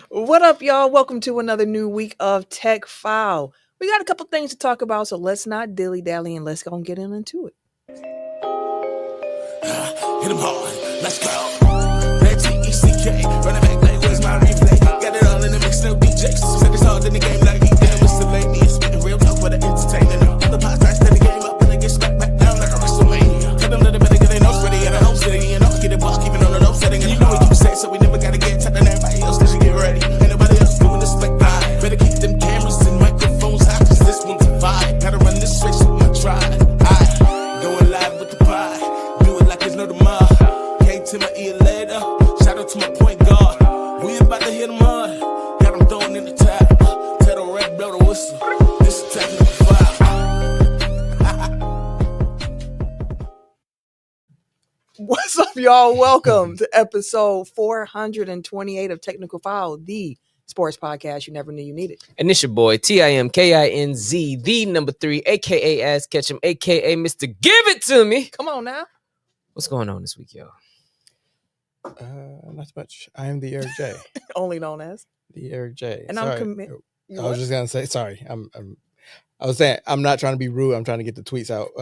What up, y'all? Welcome to another new week of Tech File. We got a couple things to talk about, so let's not dilly-dally and let's go and get into it. Hit him hard, let's go. That T-E-C-K, running back like where's my replay? Got it all in the mix, no DJs. Said it's hard in the game like he damn miscellaneous. Spitting real talk for the entertainment. The podcast that the game up and they get smacked back down like a WrestleMania. Tell them that they better get their nose ready at a home city. You know, get it block even on the low setting. And you know we keep saying so we never gotta get tight than everybody else. Cause you get ready. Ain't nobody else doing this like I. Better keep them cameras and microphones hot, cause this one's a vibe. Gotta run this race with my tribe. I going live with the pie. Do it like there's no tomorrow. Came to my ear later. Shout out to my point guard. We about to hit them hard. Got them throwing in the tap. Tell the red blow the whistle. This is Technical File. What's up, y'all? Welcome to episode 428 of Technical File, the sports podcast you never knew you needed. And it's your boy, TIMKINZ, the number 3, a.k.a. Ass Ketchum, a.k.a. Mr. Give It To Me. Come on now. What's going on this week, y'all? Not much. I am the Eric J. Only known as. The Eric J. And sorry. I'm committed. I was just gonna say sorry. I was saying I'm not trying to be rude. I'm trying to get the tweets out.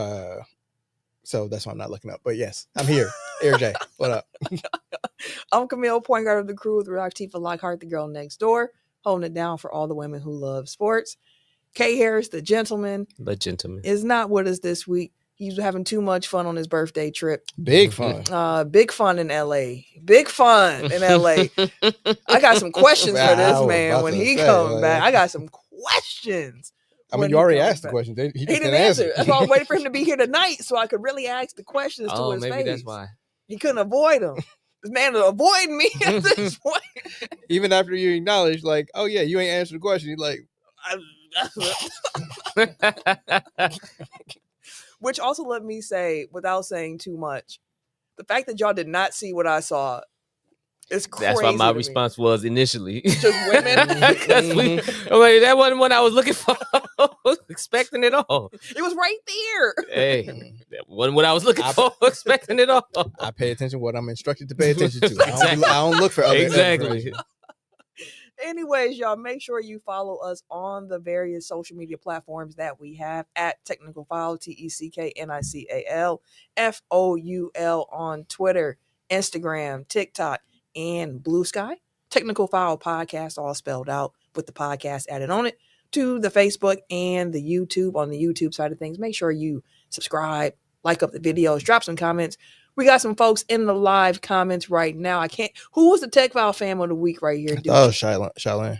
So that's why I'm not looking up. But yes, I'm here. Eric J. What up? I'm Camille, point guard of the crew with Latifah Lockhart, the girl next door, holding it down for all the women who love sports. K Harris, the gentleman, is not with us this week. He's having too much fun on his birthday trip. Big fun. Big fun in LA. Big fun in LA. I got some questions for this man when he comes back. I got some questions. I mean, you already asked the question. He didn't answer. That's why I was waiting for him to be here tonight so I could really ask the questions to his face. Maybe that's why. He couldn't avoid them. This man is avoiding me at this point. Even after you acknowledge, like, oh yeah, you ain't answered the question. You're like, which also let me say, without saying too much, the fact that y'all did not see what I saw is crazy. That's what my response was initially. Just women. That wasn't what I was looking for. I was expecting it all. It was right there. Hey, that wasn't what I was looking for. Expecting it all. I pay attention to what I'm instructed to pay attention to. I don't look for other exactly. Anyways, y'all, make sure you follow us on the various social media platforms that we have at Technical File, TECKNICAL FOUL on Twitter, Instagram, TikTok, and Blue Sky. Technical File Podcast, all spelled out with the podcast added on it, to the Facebook and the YouTube. On the YouTube side of things, make sure you subscribe, like up the videos, drop some comments. We got some folks in the live comments right now. Who was the Tech File fan of the week right here, dude? Oh, Shailin.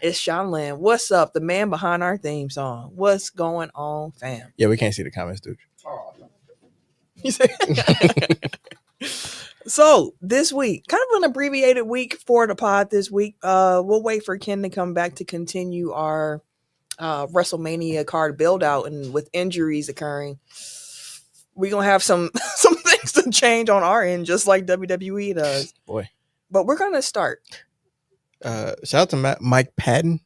It's Shailin. What's up? The man behind our theme song. What's going on, fam? Yeah, we can't see the comments, dude. So this week, kind of an abbreviated week for the pod this week. We'll wait for Ken to come back to continue our WrestleMania card build out, and with injuries occurring, we're gonna have some things to change on our end, just like WWE does. Boy. But we're gonna start. Shout out to Mike Patton.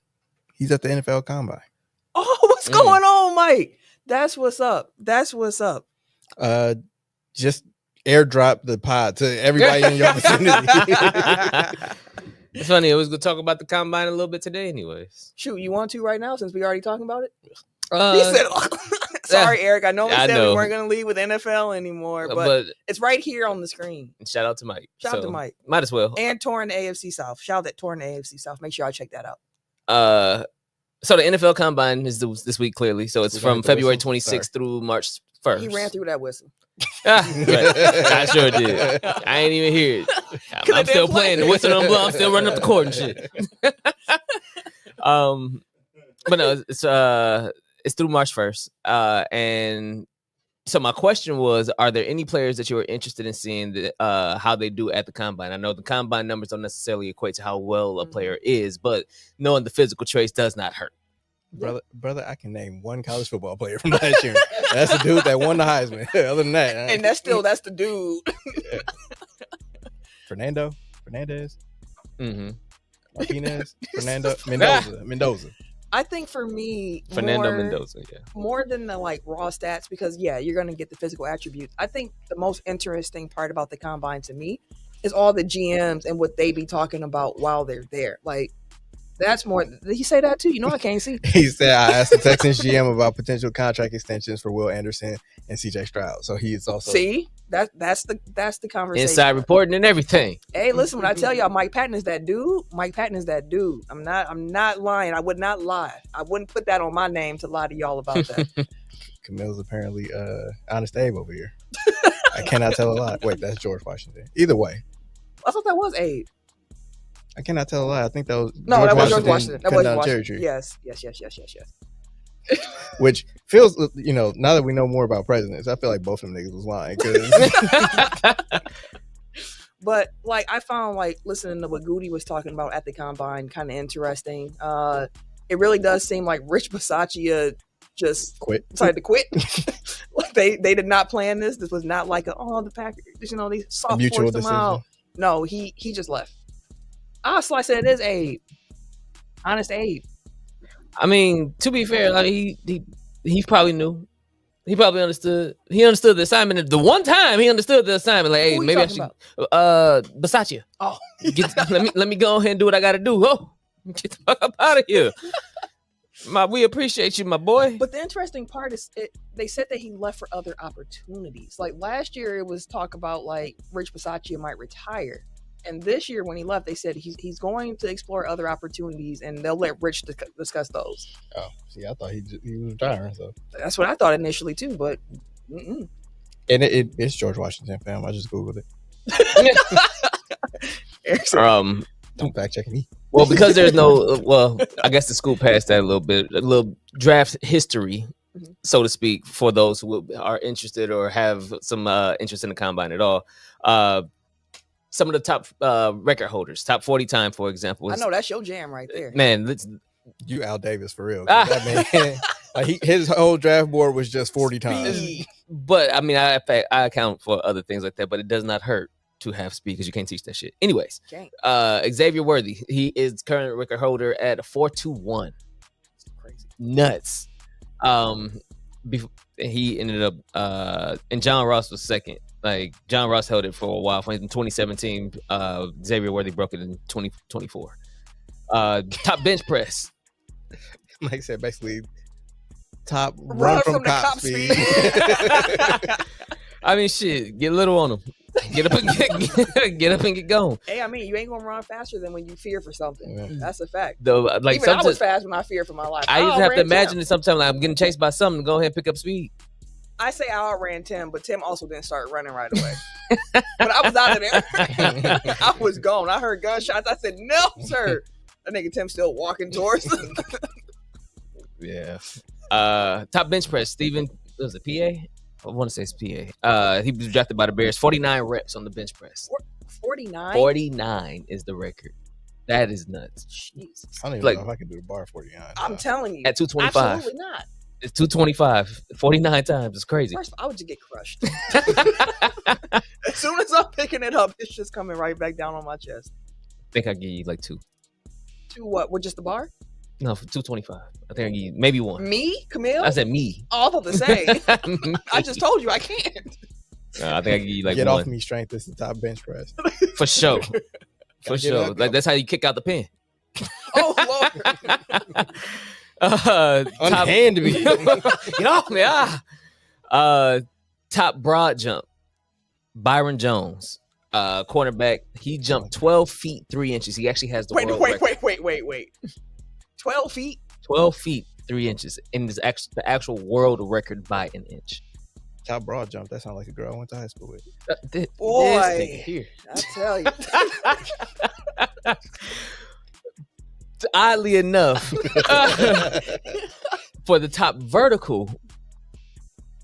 He's at the NFL Combine. Oh, what's going on, Mike? That's what's up. Just airdrop the pod to everybody in your vicinity. It's funny. I was going to talk about the Combine a little bit today anyways. Shoot, you want to right now since we already talking about it? He said, sorry, Eric. I know we said we weren't going to lead with NFL anymore, but it's right here on the screen. Shout out to Mike. Shout out to Mike. Might as well. And touring the AFC South. Shout out that touring the AFC South. Make sure I check that out. So the NFL Combine is this week, clearly. So it's from February 26th through March 1st. He ran through that whistle. Right. I sure did. I ain't even hear it. I'm still playing. The whistle don't blow. I'm still running up the court and shit. But no, it's through March 1st. And so my question was, are there any players that you were interested in seeing how they do at the Combine? I know the Combine numbers don't necessarily equate to how well a player is, but knowing the physical traits does not hurt. Brother, I can name one college football player from last year. That's the dude that won the Heisman. Other than that, and that's the dude. Yeah. Fernandez, Martinez, Mendoza. I think for me, Mendoza, more than the like raw stats, because you're going to get the physical attributes. I think the most interesting part about the Combine to me It's all the GMs and what they be talking about while they're there. Like, that's more. Did he say that too? You know, I can't see. He said, I asked the Texans GM about potential contract extensions for Will Anderson and CJ Stroud. So he is also See, that's the conversation. Inside reporting and everything. Hey, listen, when I tell y'all Mike Patton is that dude, Mike Patton is that dude. I'm not lying. I would not lie. I wouldn't put that on my name to lie to y'all about that. Camille's apparently Honest Abe over here. I cannot tell a lie. Wait, that's George Washington. Either way, I thought that was Abe. I cannot tell a lie. I think that was That was George Washington. That was down Washington. Cherry Tree. Yes. Which feels, now that we know more about presidents, I feel like both of them niggas was lying. 'Cause But like, I found like listening to what Goody was talking about at the combine kind of interesting. It really does seem like Rich Bisaccia just decided to quit. Like they did not plan this. This was not like the Packers, they soft mutual forced him out. No, he just left. I'll slice it as Abe. Honest Abe. I mean, to be fair, like he probably knew. He probably understood. He understood the assignment. The one time he understood the assignment, like, hey, maybe I should. Bisaccia. Oh, let me go ahead and do what I got to do. Oh, get the fuck up out of here. We appreciate you, my boy. But the interesting part is, they said that he left for other opportunities. Like last year, it was talk about like Rich Bisaccia might retire. And this year, when he left, they said he's going to explore other opportunities, and they'll let Rich discuss those. Oh, see, I thought he was retiring. So that's what I thought initially too, but. Mm-mm. And it's George Washington, fam. I just googled it. Don't fact check me. Well, because there's no. Well, I guess the school passed that a little bit. A little draft history, so to speak, for those who are interested or have some interest in the combine at all. Some of the top record holders, top 40 time, for example. I know that's your jam right there. Man, you Al Davis for real. That man, like his whole draft board was just 40 times. But I mean, I account for other things like that, but it does not hurt to have speed because you can't teach that shit. Anyways, Xavier Worthy, he is current record holder at 421. Crazy. Nuts. He ended up, and John Ross was second. Like John Ross held it for a while. In 2017, Xavier Worthy broke it in 2024. Top bench press. Like I said, basically top run from cop speed. I mean, shit, get little on him. Get up and get going. Hey, I mean, you ain't gonna run faster than when you fear for something. Yeah. That's a fact. Though, like even I was fast when I feared for my life. I used to have to imagine it sometimes. Like I'm getting chased by something. Go ahead and pick up speed. I say I outran Tim, but Tim also didn't start running right away. But I was out of there. I was gone. I heard gunshots. I said, "No, sir." That nigga Tim still walking towards. Yeah. Top bench press. Steven, was it PA? I want to say it's PA. He was drafted by the Bears. 49 reps on the bench press. 49? 49 is the record. That is nuts. Jesus. I don't even know if I can do the bar 49. I'm telling you. At 225. Absolutely not. It's 225. 49 times. It's crazy. First, I would just get crushed. As soon as I'm picking it up, it's just coming right back down on my chest. I think I give you like 2. 2 what? With just the bar? No, for 225. I think I give you maybe 1. Me? Camille? I said me. All of the same. I just told you I can't. I think I give you like get 1. Off me strength. This is top bench press. For sure. For sure. Like that's how you kick out the pin. Oh, Lord. Unhand me. Get off me. Top broad jump. Byron Jones, cornerback. He jumped 12 feet 3 inches. He actually has the world record. Wait. 12 feet? 12 feet 3 inches. And is the actual world record by an inch. Top broad jump. That sounds like a girl I went to high school with. Boy, this nigga here. I tell you. Oddly enough, for the top vertical,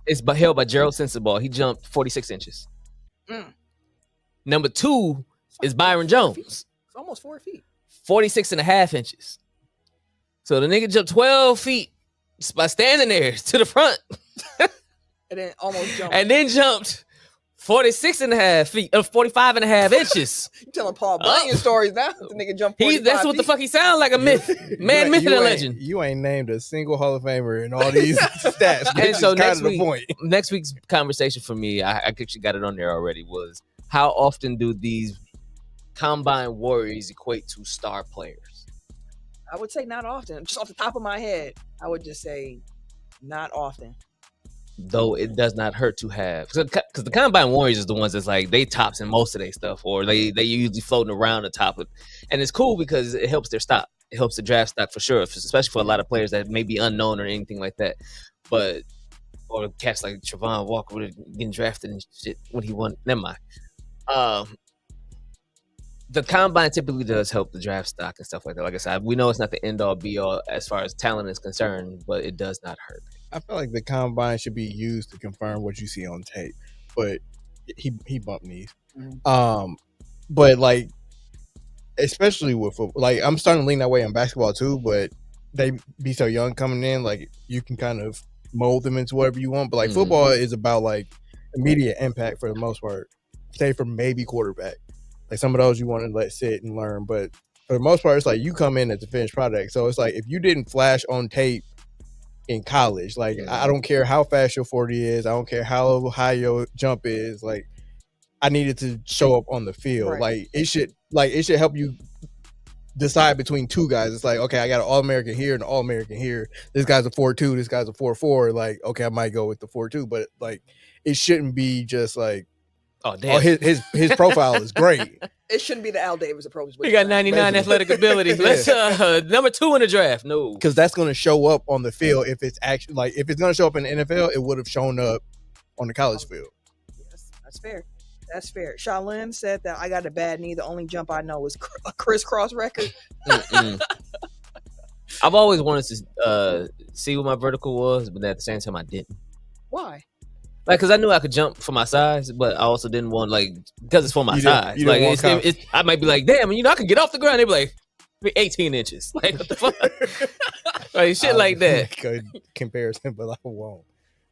it's held by Gerald Sensabaugh. He jumped 46 inches. Number 2 is Byron Jones. It's almost 4 feet. 46 and a half inches. So the nigga jumped 12 feet just by standing there to the front. And then almost jumped. And then jumped 46 and a half feet, 45 and a half inches. You telling Paul Bunyan stories now? The nigga jumped 45 That's what feet. The fuck he sounds like, a myth. Man, myth and a legend. You ain't named a single Hall of Famer in all these stats. And so point. next week's conversation for me, I actually got it on there already, was how often do these combine warriors equate to star players? I would say not often. Just off the top of my head, I would just say not often. Though it does not hurt to have, because the combine warriors is the ones that's like they tops in most of their stuff, or they usually floating around the top of, and it's cool because it helps their stock. It helps the draft stock for sure, especially for a lot of players that may be unknown or anything like that. But or cats like Trevon Walker getting drafted and shit when he won. Never mind. The combine typically does help the draft stock and stuff like that. Like I said, we know it's not the end all be all as far as talent is concerned, but it does not hurt. I feel like the combine should be used to confirm what you see on tape, but he bumped knees. Mhm. But like, especially with football, like I'm starting to lean that way in basketball too. But they be so young coming in, like you can kind of mold them into whatever you want. But like football is about like immediate impact for the most part. Say for maybe quarterback, like some of those you want to let sit and learn. But for the most part, it's like you come in as a finished product. So it's like if you didn't flash on tape in college, like I don't care how fast your 40 is, I don't care how high your jump is, like I needed to show up on the field. Right. It should help you decide between two guys. It's like, okay, I got an All-American here and an All-American here. This guy's a 4.2, this guy's a 4.4. Like, okay, I might go with the 4.2, but like it shouldn't be just like, oh damn, his profile is great. It shouldn't be the Al Davis approach. He got 99 athletic ability. Let's number 2 in the draft. No, because that's going to show up on the field. If it's actually like if it's going to show up in the NFL, it would have shown up on the college field. Yes, that's fair. That's fair. Shaolin said that I got a bad knee. The only jump I know is a crisscross record. I've always wanted to see what my vertical was, but at the same time, I didn't. Why? Like, because I knew I could jump for my size, but I also didn't want, like, because it's for my size. You like, I might be like, damn, I could get off the ground. They'd be like, 18 inches. Like, what the fuck? Like, shit like that. Good comparison, but I won't.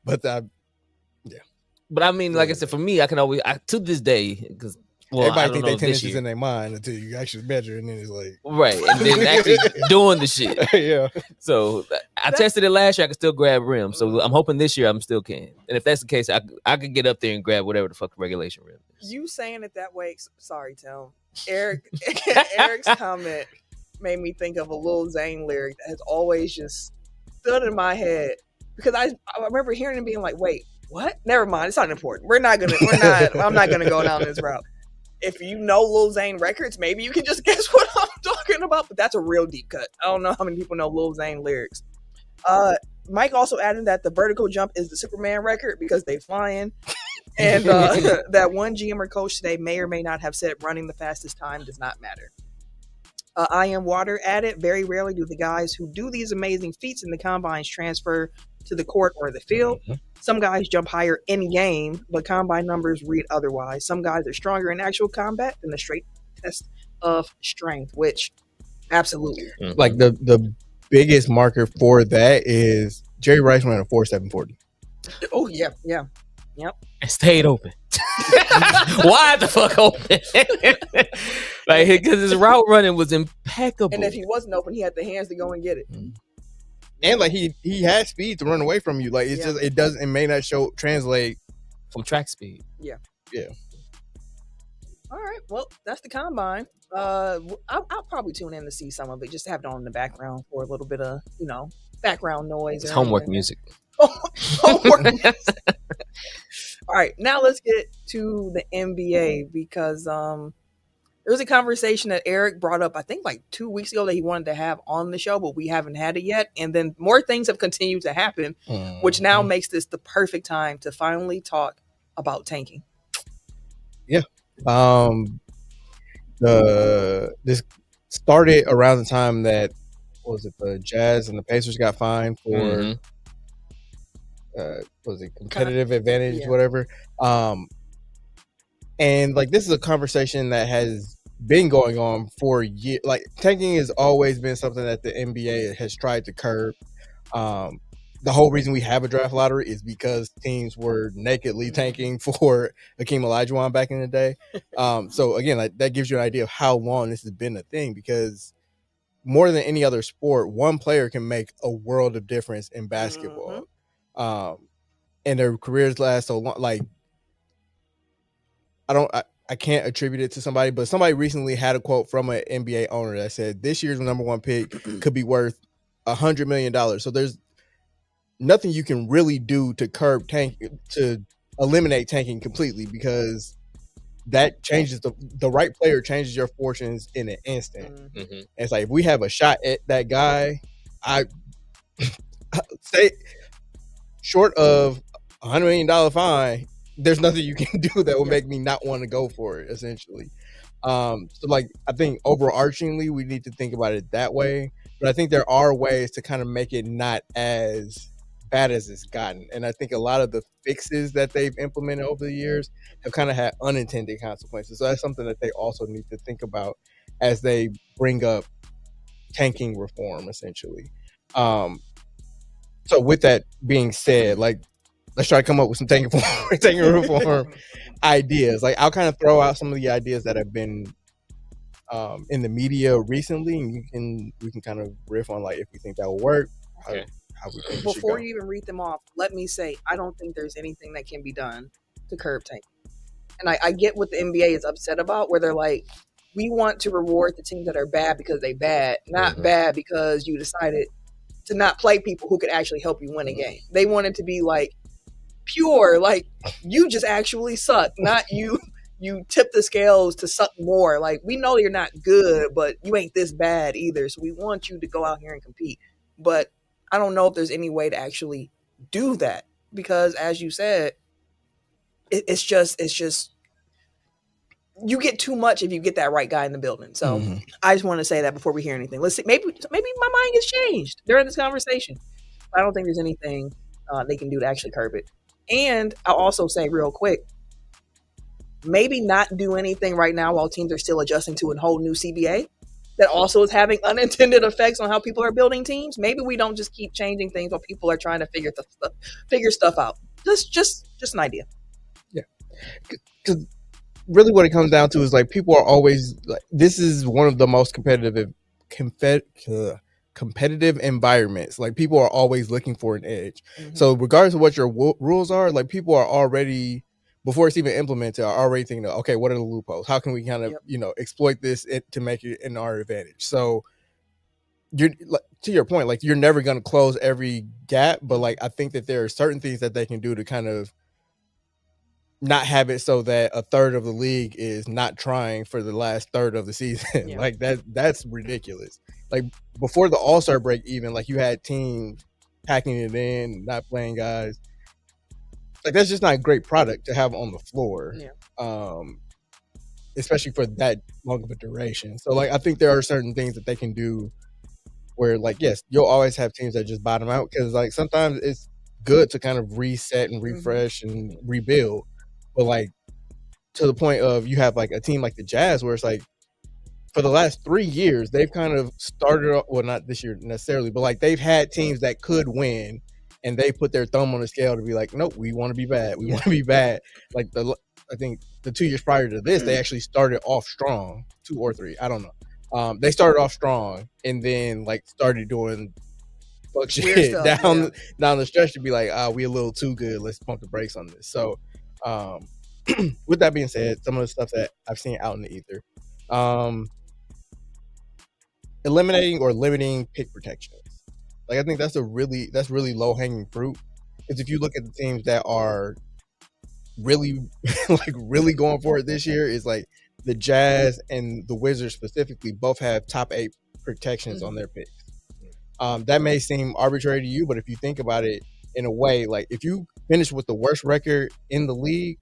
But But I mean, like I said, for me, I can always, to this day, because, well, everybody think they 10 inches in their mind until you actually measure, and then it's like, right, and then actually doing the shit. Yeah. So I tested it last year. I could still grab rim. So I'm hoping this year I'm still can. And if that's the case, I could get up there and grab whatever the fuck the regulation rim is. You saying it that way? Sorry, Tom. Eric's comment made me think of a Lil Zane lyric that has always just stood in my head because I remember hearing him being like, "Wait, what? Never mind. It's not important. I'm not gonna go down this route." If you know Lil Zane records, maybe you can just guess what I'm talking about. But that's a real deep cut. I don't know how many people know Lil Zane lyrics. Mike also added that the vertical jump is the Superman record because they flying. And that one GM or coach today may or may not have said running the fastest time does not matter. I Am Water added, very rarely do the guys who do these amazing feats in the combines transfer to the court or the field. Some guys jump higher in game, but combine numbers read otherwise. Some guys are stronger in actual combat than the straight test of strength, which absolutely. Like the biggest marker for that is Jerry Rice ran a 4.740. Oh yeah. Yep. And stayed open. Why the fuck open? Like, because his route running was impeccable. And if he wasn't open, he had the hands to go and get it. And like he has speed to run away from you. Like it's just it may not translate from track speed. Yeah. All right. Well, that's the combine. I'll probably tune in to see some of it, just to have it on in the background for a little bit of background noise. It's homework music. Homework music. All right, now let's get to the NBA because there was a conversation that Eric brought up, I think like 2 weeks ago, that he wanted to have on the show, but we haven't had it yet. And then more things have continued to happen, which now makes this the perfect time to finally talk about tanking. Yeah. This started around the time that the Jazz and the Pacers got fined for competitive advantage, whatever. And like this is a conversation that has been going on for years. Like tanking has always been something that the NBA has tried to curb. The whole reason we have a draft lottery is because teams were nakedly tanking for Hakeem Olajuwon back in the day. So again, like, that gives you an idea of how long this has been a thing, because more than any other sport, one player can make a world of difference in basketball. And their careers last so long. Like, I I can't attribute it to somebody, but somebody recently had a quote from an NBA owner that said this year's number one pick could be worth $100 million. So there's nothing you can really do to to eliminate tanking completely, because that changes the right player changes your fortunes in an instant. Mhm. It's like, if we have a shot at that guy, I say short of $100 million fine, there's nothing you can do that will make me not want to go for it, essentially. So like, I think overarchingly we need to think about it that way, but I think there are ways to kind of make it not as bad as it's gotten. And I think a lot of the fixes that they've implemented over the years have kind of had unintended consequences. So that's something that they also need to think about as they bring up tanking reform, essentially. So with that being said, like, let's try to come up with some tanking reform ideas. Like, I'll kind of throw out some of the ideas that have been in the media recently, and we can kind of riff on like if we think that will work. Okay. How we think Before you even read them off, let me say I don't think there's anything that can be done to curb tanking. And I get what the NBA is upset about, where they're like, we want to reward the teams that are bad because they bad, not bad because you decided to not play people who could actually help you win a game. They want it to be like pure, like you just actually suck, not you tip the scales to suck more. Like, we know you're not good, but you ain't this bad either. So we want you to go out here and compete. But I don't know if there's any way to actually do that, because as you said, it's just you get too much if you get that right guy in the building. So I just want to say that before we hear anything. Let's see. Maybe my mind gets changed during this conversation. I don't think there's anything they can do to actually curb it. And I'll also say real quick, maybe not do anything right now while teams are still adjusting to a whole new CBA that also is having unintended effects on how people are building teams. Maybe we don't just keep changing things while people are trying to figure stuff out. Just an idea. Yeah, because really what it comes down to is like, people are always like, this is one of the most competitive environments. Like, people are always looking for an edge. So regardless of what your rules are, like, people are already, before it's even implemented, are already thinking, okay, what are the loopholes? How can we kind of, exploit this to make it in our advantage? So you're, to your point, like, you're never going to close every gap, but like, I think that there are certain things that they can do to kind of not have it so that a third of the league is not trying for the last third of the season. Like, that's ridiculous. Like, before the All-Star break, even, like, you had teams packing it in, not playing guys. Like, that's just not a great product to have on the floor. Especially for that long of a duration. So like, I think there are certain things that they can do where, like, yes, you'll always have teams that just bottom out, because like, sometimes it's good to kind of reset and refresh and rebuild. But like, to the point of, you have like a team like the Jazz, where it's like, for the last 3 years, they've kind of started, well, not this year necessarily, but like, they've had teams that could win, and they put their thumb on the scale to be like, nope, we want to be bad. We want to be bad. Like, I think the 2 years prior to this, they actually started off strong, 2 or 3, I don't know. They started off strong, and then like started doing fuck shit down the stretch to be like, we a little too good. Let's pump the brakes on this. So, with that being said, some of the stuff that I've seen out in the ether, eliminating or limiting pick protections. Like, I think that's really low hanging fruit. Because if you look at the teams that are really really going for it this year, is like the Jazz and the Wizards specifically both have top 8 protections on their picks. That may seem arbitrary to you, but if you think about it in a way, like, if you finish with the worst record in the league,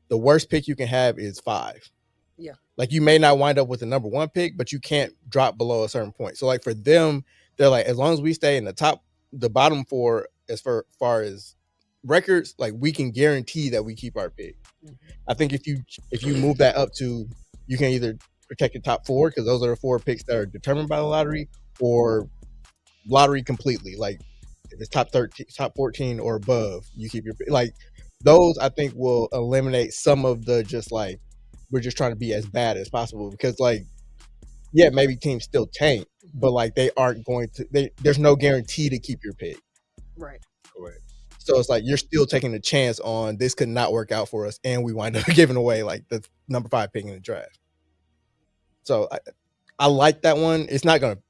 the worst pick you can have is 5. Yeah. Like, you may not wind up with the number 1 pick, but you can't drop below a certain point. So like, for them, they're like, as long as we stay in the bottom 4 as far as records, like, we can guarantee that we keep our pick. I think if you move that up to, you can either protect the top 4, because those are the 4 picks that are determined by the lottery, or lottery completely. Like, if it's top 13, top 14 or above, you keep your pick. Like, those, I think, will eliminate some of the just like, we're just trying to be as bad as possible, because like, yeah, maybe teams still tank, but like, they aren't going to, there's no guarantee to keep your pick. Right. Correct. So it's like you're still taking a chance on this could not work out for us, and we wind up giving away like the number 5 pick in the draft. So I like that one. It's not going to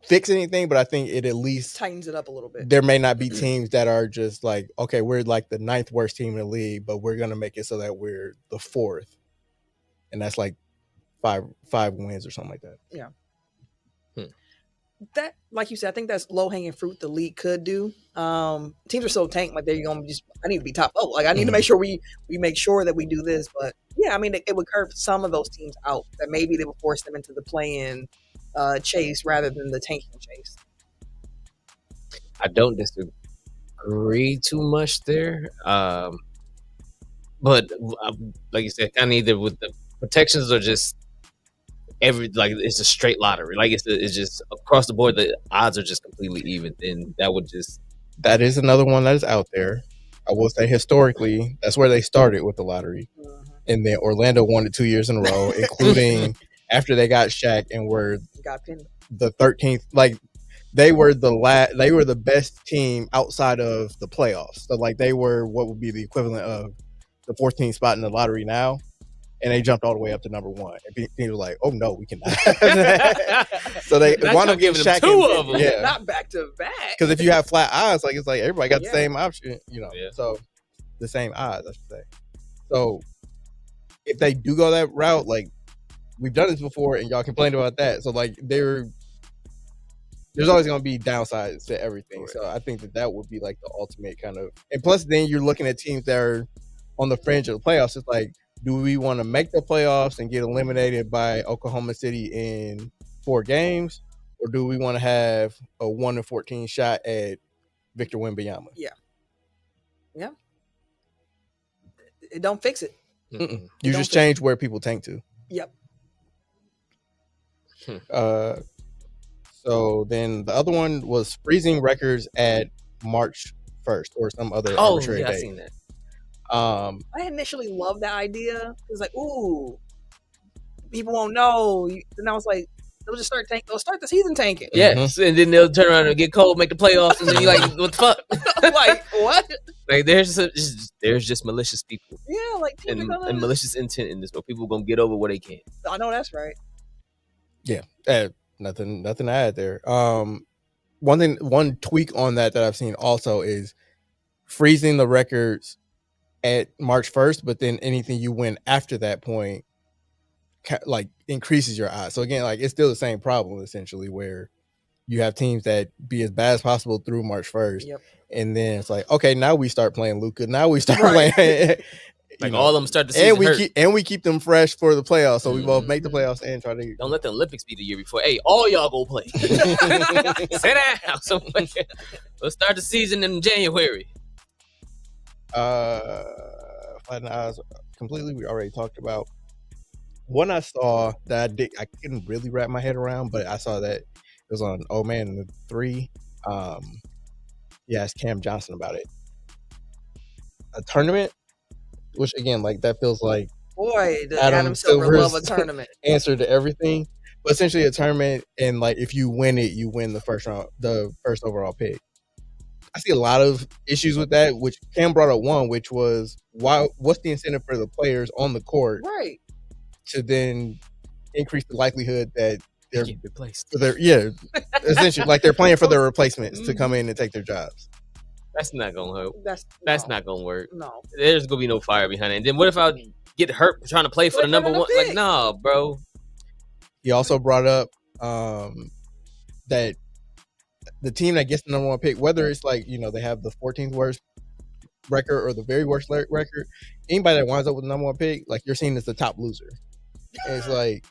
fix anything, but I think it at least tightens it up a little bit. There may not be teams that are just like, okay, we're like the 9th worst team in the league, but we're going to make it so that we're the 4th. And that's like five wins or something like that. Yeah. That, like you said, I think that's low hanging fruit the league could do. Teams are so tanked, like they're gonna just. I need to be top. Oh, like I need to make sure we make sure that we do this. But yeah, I mean, it would curve some of those teams out. That maybe they would force them into the play-in chase rather than the tanking chase. I don't disagree too much there, but like you said, kind of either with the protections or just. It's a straight lottery. Like it's just across the board. The odds are just completely even, and that is another one that is out there. I will say historically, that's where they started with the lottery, and then Orlando won it 2 years in a row, including after they got Shaq and were the 13th. Like they were the best team outside of the playoffs. So like they were what would be the equivalent of the 14th spot in the lottery now. And they jumped all the way up to number 1. And people were like, "Oh no, we cannot." So they wound up giving Shaq 2 of them, not back to back. Because if you have flat odds, like it's like everybody got the same option, So the same odds, I should say. So if they do go that route, like we've done this before, and y'all complained about that, so like there's always going to be downsides to everything. Right. So I think that would be like the ultimate kind of, and plus then you're looking at teams that are on the fringe of the playoffs. It's like, do we want to make the playoffs and get eliminated by Oklahoma City in 4 games, or do we want to have a 1-14 shot at Victor Wembanyama? Yeah. It don't fix it. You just change where people tank to. Yep. So then the other one was freezing records at March 1st or some other arbitrary date. I've seen that. I initially loved that idea. It was like, ooh, people won't know. And I was like, they'll just start tanking. They'll start the season tanking. Yes, and then they'll turn around and get cold, make the playoffs, and then you're like, what the fuck? Like, what? Like, there's just malicious people. Yeah, like and malicious intent in this, but people are gonna get over what they can. I know that's right. Yeah, nothing to add there. One tweak on that I've seen also is freezing the records at March 1st, but then anything you win after that point like increases your odds. So again, like it's still the same problem essentially, where you have teams that be as bad as possible through March 1st. Yep. And then it's like, okay, now we start playing Luka. Now we start playing like all of them start the season and we keep them fresh for the playoffs. So we both make the playoffs and try to don't let the Olympics be the year before. Hey, all y'all go play. Sit down somewhere. Let's start the season in January. Flatten eyes completely. We already talked about. One I saw that I couldn't really wrap my head around, but I saw that it was on Old Man in the 3. Asked Cam Johnson about it. A tournament, which again, like that feels like the Adam Silver love a tournament answer to everything. But essentially, a tournament, and like if you win it, you win the first overall pick. I see a lot of issues with that, which Cam brought up one, which was what's the incentive for the players on the court, right, to then increase the likelihood that they're replaced. Essentially, like they're playing for their replacements to come in and take their jobs. That's not gonna help. That's not gonna work. No, there's gonna be no fire behind it. And then what if I get hurt trying to play for the number 1? Like, nah, bro. He also brought up that the team that gets the number 1 pick, whether it's like, they have the 14th worst record or the very worst record, anybody that winds up with the number 1 pick, like you're seen as the top loser. And it's like,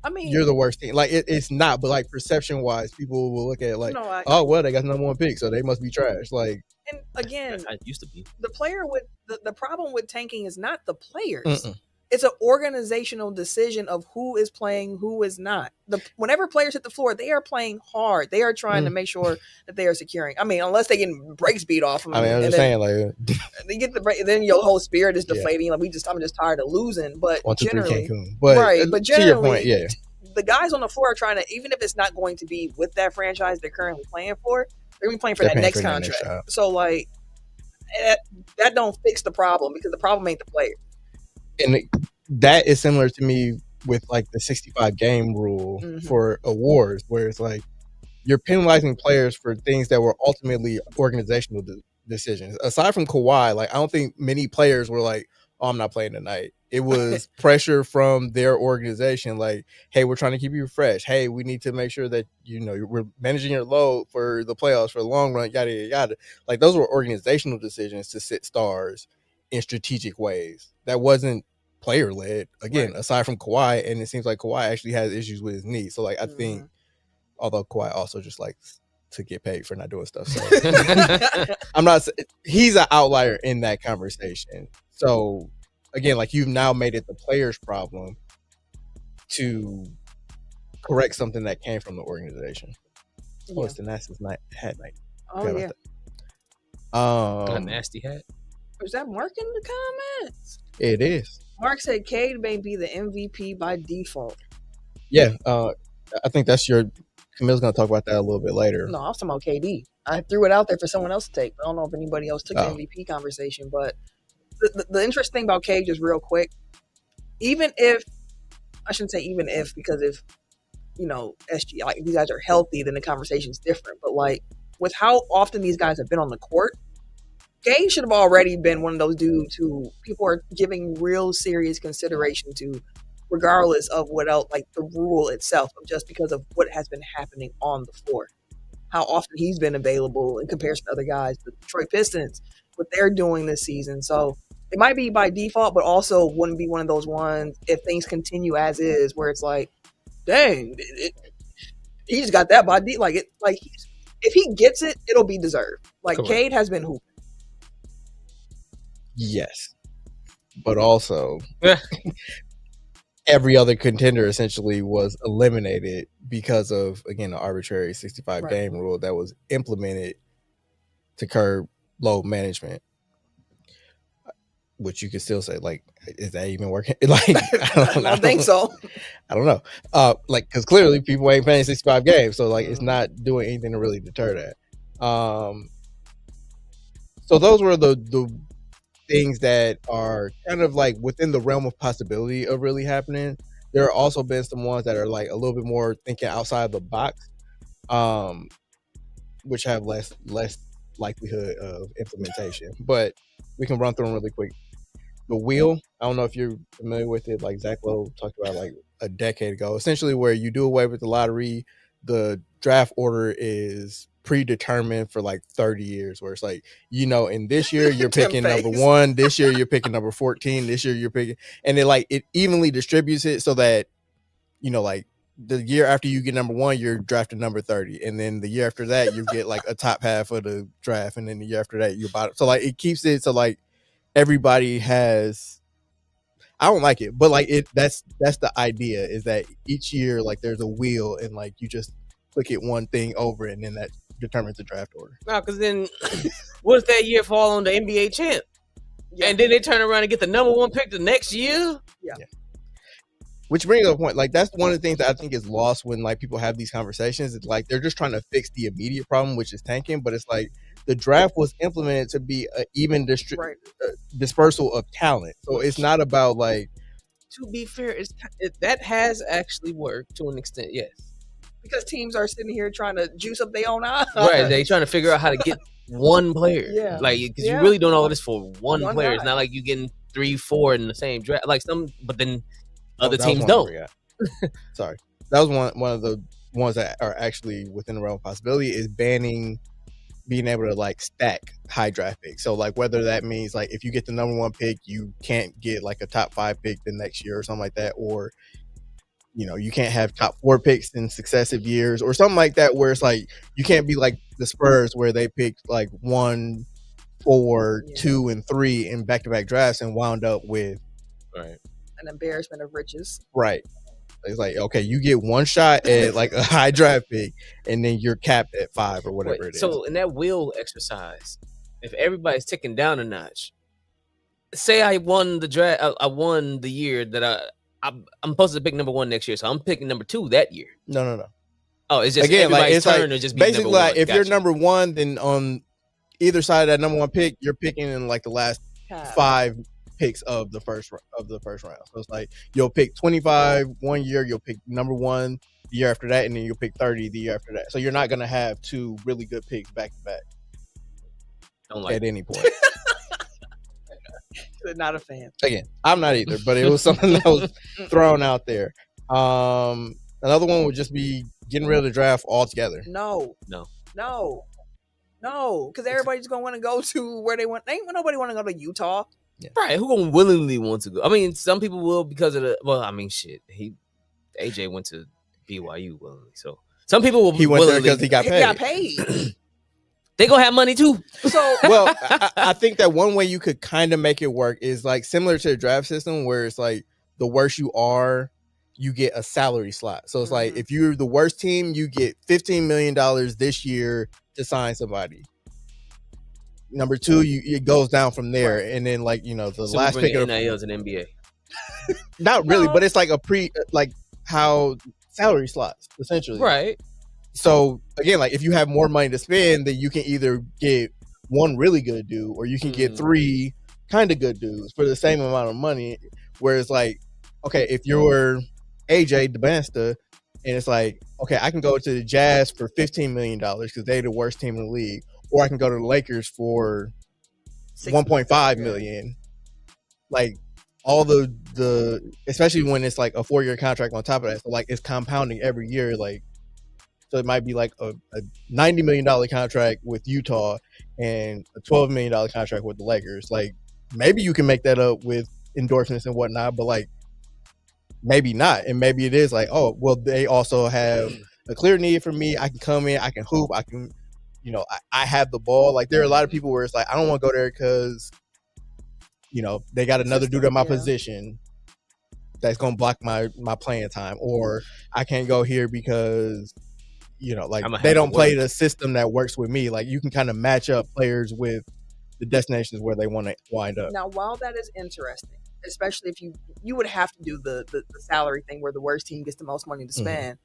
I mean, you're the worst team. Like it's not, but like perception wise, people will look at it like, oh well, they got the number 1 pick, so they must be trash. Like, and again, I used to be the player with the problem with tanking is not the players. It's an organizational decision of who is playing, who is not. Whenever players hit the floor, they are playing hard. They are trying to make sure that they are securing. I mean, unless they get breaks beat off them. I mean, I'm just saying, like, they get the break, then your whole spirit is deflating. Yeah. Like I'm just tired of losing. But 1, 2, 3 generally, Cancun. But generally, to your point, yeah, the guys on the floor are trying to, even if it's not going to be with that franchise they're currently playing for, they're going to be playing for that next contract. So like, that don't fix the problem because the problem ain't the player. And that is similar to me with like the 65 game rule for awards, where it's like you're penalizing players for things that were ultimately organizational decisions. Aside from Kawhi, like I don't think many players were like, "Oh, I'm not playing tonight." It was pressure from their organization, like, "Hey, we're trying to keep you fresh. Hey, we need to make sure that we're managing your load for the playoffs for the long run." Yada yada yada. Like those were organizational decisions to sit stars in strategic ways. That wasn't player led. Again, aside from Kawhi, and it seems like Kawhi actually has issues with his knee. So like I think. Although Kawhi also just likes to get paid for not doing stuff. So I'm not. He's an outlier in that conversation. So again, like you've now made it the player's problem to correct something that came from the organization. Oh, it's the nastiest hat night. Oh yeah. A nasty hat. Is that Mark in the comments? It is. Mark said Cade may be the MVP by default. Yeah. I think that's your. Camille's going to talk about that a little bit later. No, I was talking about KD. I threw it out there for someone else to take. I don't know if anybody else took the MVP conversation, but the interesting thing about Cade, just real quick, even if, I shouldn't say even if, because if, SG, like these guys are healthy, then the conversation's different. But like with how often these guys have been on the court, Cade should have already been one of those dudes who people are giving real serious consideration to, regardless of what else, like the rule itself, just because of what has been happening on the floor. How often he's been available in comparison to other guys, the Detroit Pistons, what they're doing this season. So it might be by default, but also wouldn't be one of those ones if things continue as is, where it's like, dang, he just got that by like it. Like if he gets it, it'll be deserved. Like Cade has been hooping. Yes, but also. Every other contender essentially was eliminated because of, again, the arbitrary 65 game rule that was implemented to curb load management. Which you could still say, like, is that even working? Like, I don't think so. I don't know. Like, because clearly people ain't playing 65 games, so like, it's not doing anything to really deter that. So those were the things that are kind of like within the realm of possibility of really happening. There are also been some ones that are like a little bit more thinking outside the box, which have less likelihood of implementation. But we can run through them really quick. The wheel, I don't know if you're familiar with it, like Zach Lowe talked about like a decade ago, essentially where you do away with the lottery, the draft order is predetermined for like 30 years, where it's like, in this year you're picking number 1, this year you're picking number 14, this year you're picking, and it evenly distributes it so that, like the year after you get number 1, you're drafted number 30, and then the year after that you get like a top half of the draft, and then the year after that you're bottom. So like it keeps it so like everybody has. I don't like it, but like that's the idea, is that each year like there's a wheel and like you just click it one thing over and then that determines the draft order. No, because then what if that year fall on the NBA champ? Yeah. And then they turn around and get the number 1 pick the next year? Yeah. Which brings up a point. Like that's one of the things that I think is lost when like people have these conversations. It's like they're just trying to fix the immediate problem, which is tanking. But it's like the draft was implemented to be an even dispersal of talent. So it's not about like. To be fair, that has actually worked to an extent, yes. Because teams are sitting here trying to juice up their own eyes. Right, they trying to figure out how to get one player. Yeah. Like, because you're really doing all of this for one player. Guy. It's not like you getting 3, 4 in the same draft. Like but then other teams don't. Sorry. That was one of the ones that are actually within the realm of possibility, is banning being able to like stack high draft picks. So like whether that means like if you get the number 1 pick, you can't get like a top 5 pick the next year or something like that, or you can't have top 4 picks in successive years or something like that, where it's like you can't be like the Spurs where they picked like 1, 4, 2, and 3 in back-to-back drafts and wound up with an embarrassment of riches. Right. It's like, okay, you get one shot at like a high draft pick and then you're capped at 5 or whatever it is. So in that wheel exercise, if everybody's ticking down a notch, say I won the draft, I won the year that I'm supposed to pick number 1 next year, so I'm picking number 2 that year. No. Oh, it's just again, everybody's like, turn like, to just be basically number 1. Like if you're number 1, then on either side of that number one pick, you're picking in like the last 5 picks of the first round. So it's like you'll pick 25 one year, you'll pick number 1 the year after that, and then you'll pick 30 the year after that. So you're not gonna have 2 really good picks back to back at any point. Not a fan. Again, I'm not either, but it was something that was thrown out there. Another one would just be getting rid of the draft altogether. No, because everybody's gonna want to go to where they want. Ain't nobody want to go to Utah. Yeah. Right? Who gonna willingly want to go? I mean, some people will because of the. Well, I mean, shit. AJ went to BYU willingly, so some people will. He went there because he got paid. They gonna have money too. So well, I think that one way you could kind of make it work is like similar to the draft system, where it's like the worse you are, you get a salary slot. So it's like if you're the worst team, you get $15 million this year to sign somebody. Number 2, it goes down from there, and then like the last pick of NILs and NBA. Not really, but it's like like how salary slots essentially, right? So again, like if you have more money to spend, then you can either get 1 really good dude, or you can get 3 kind of good dudes for the same amount of money. Whereas like, okay, if you're AJ DeBasta, and it's like, okay, I can go to the Jazz for $15 million because they're the worst team in the league, or I can go to the Lakers for $1.5 million. Like all the especially when it's like a 4-year contract on top of that, so like it's compounding every year, like. So it might be like a $90 million contract with Utah and a $12 million contract with the Lakers. Like maybe you can make that up with endorsements and whatnot, but like maybe not. And maybe it is like, oh, well, they also have a clear need for me. I can come in, I can hoop, I can, I have the ball. Like there are a lot of people where it's like, I don't want to go there because, they got another dude at my position that's going to block my playing time, or I can't go here because like they don't play the system that works with me. Like you can kind of match up players with the destinations where they want to wind up. Now, while that is interesting, especially if you would have to do the salary thing where the worst team gets the most money to spend,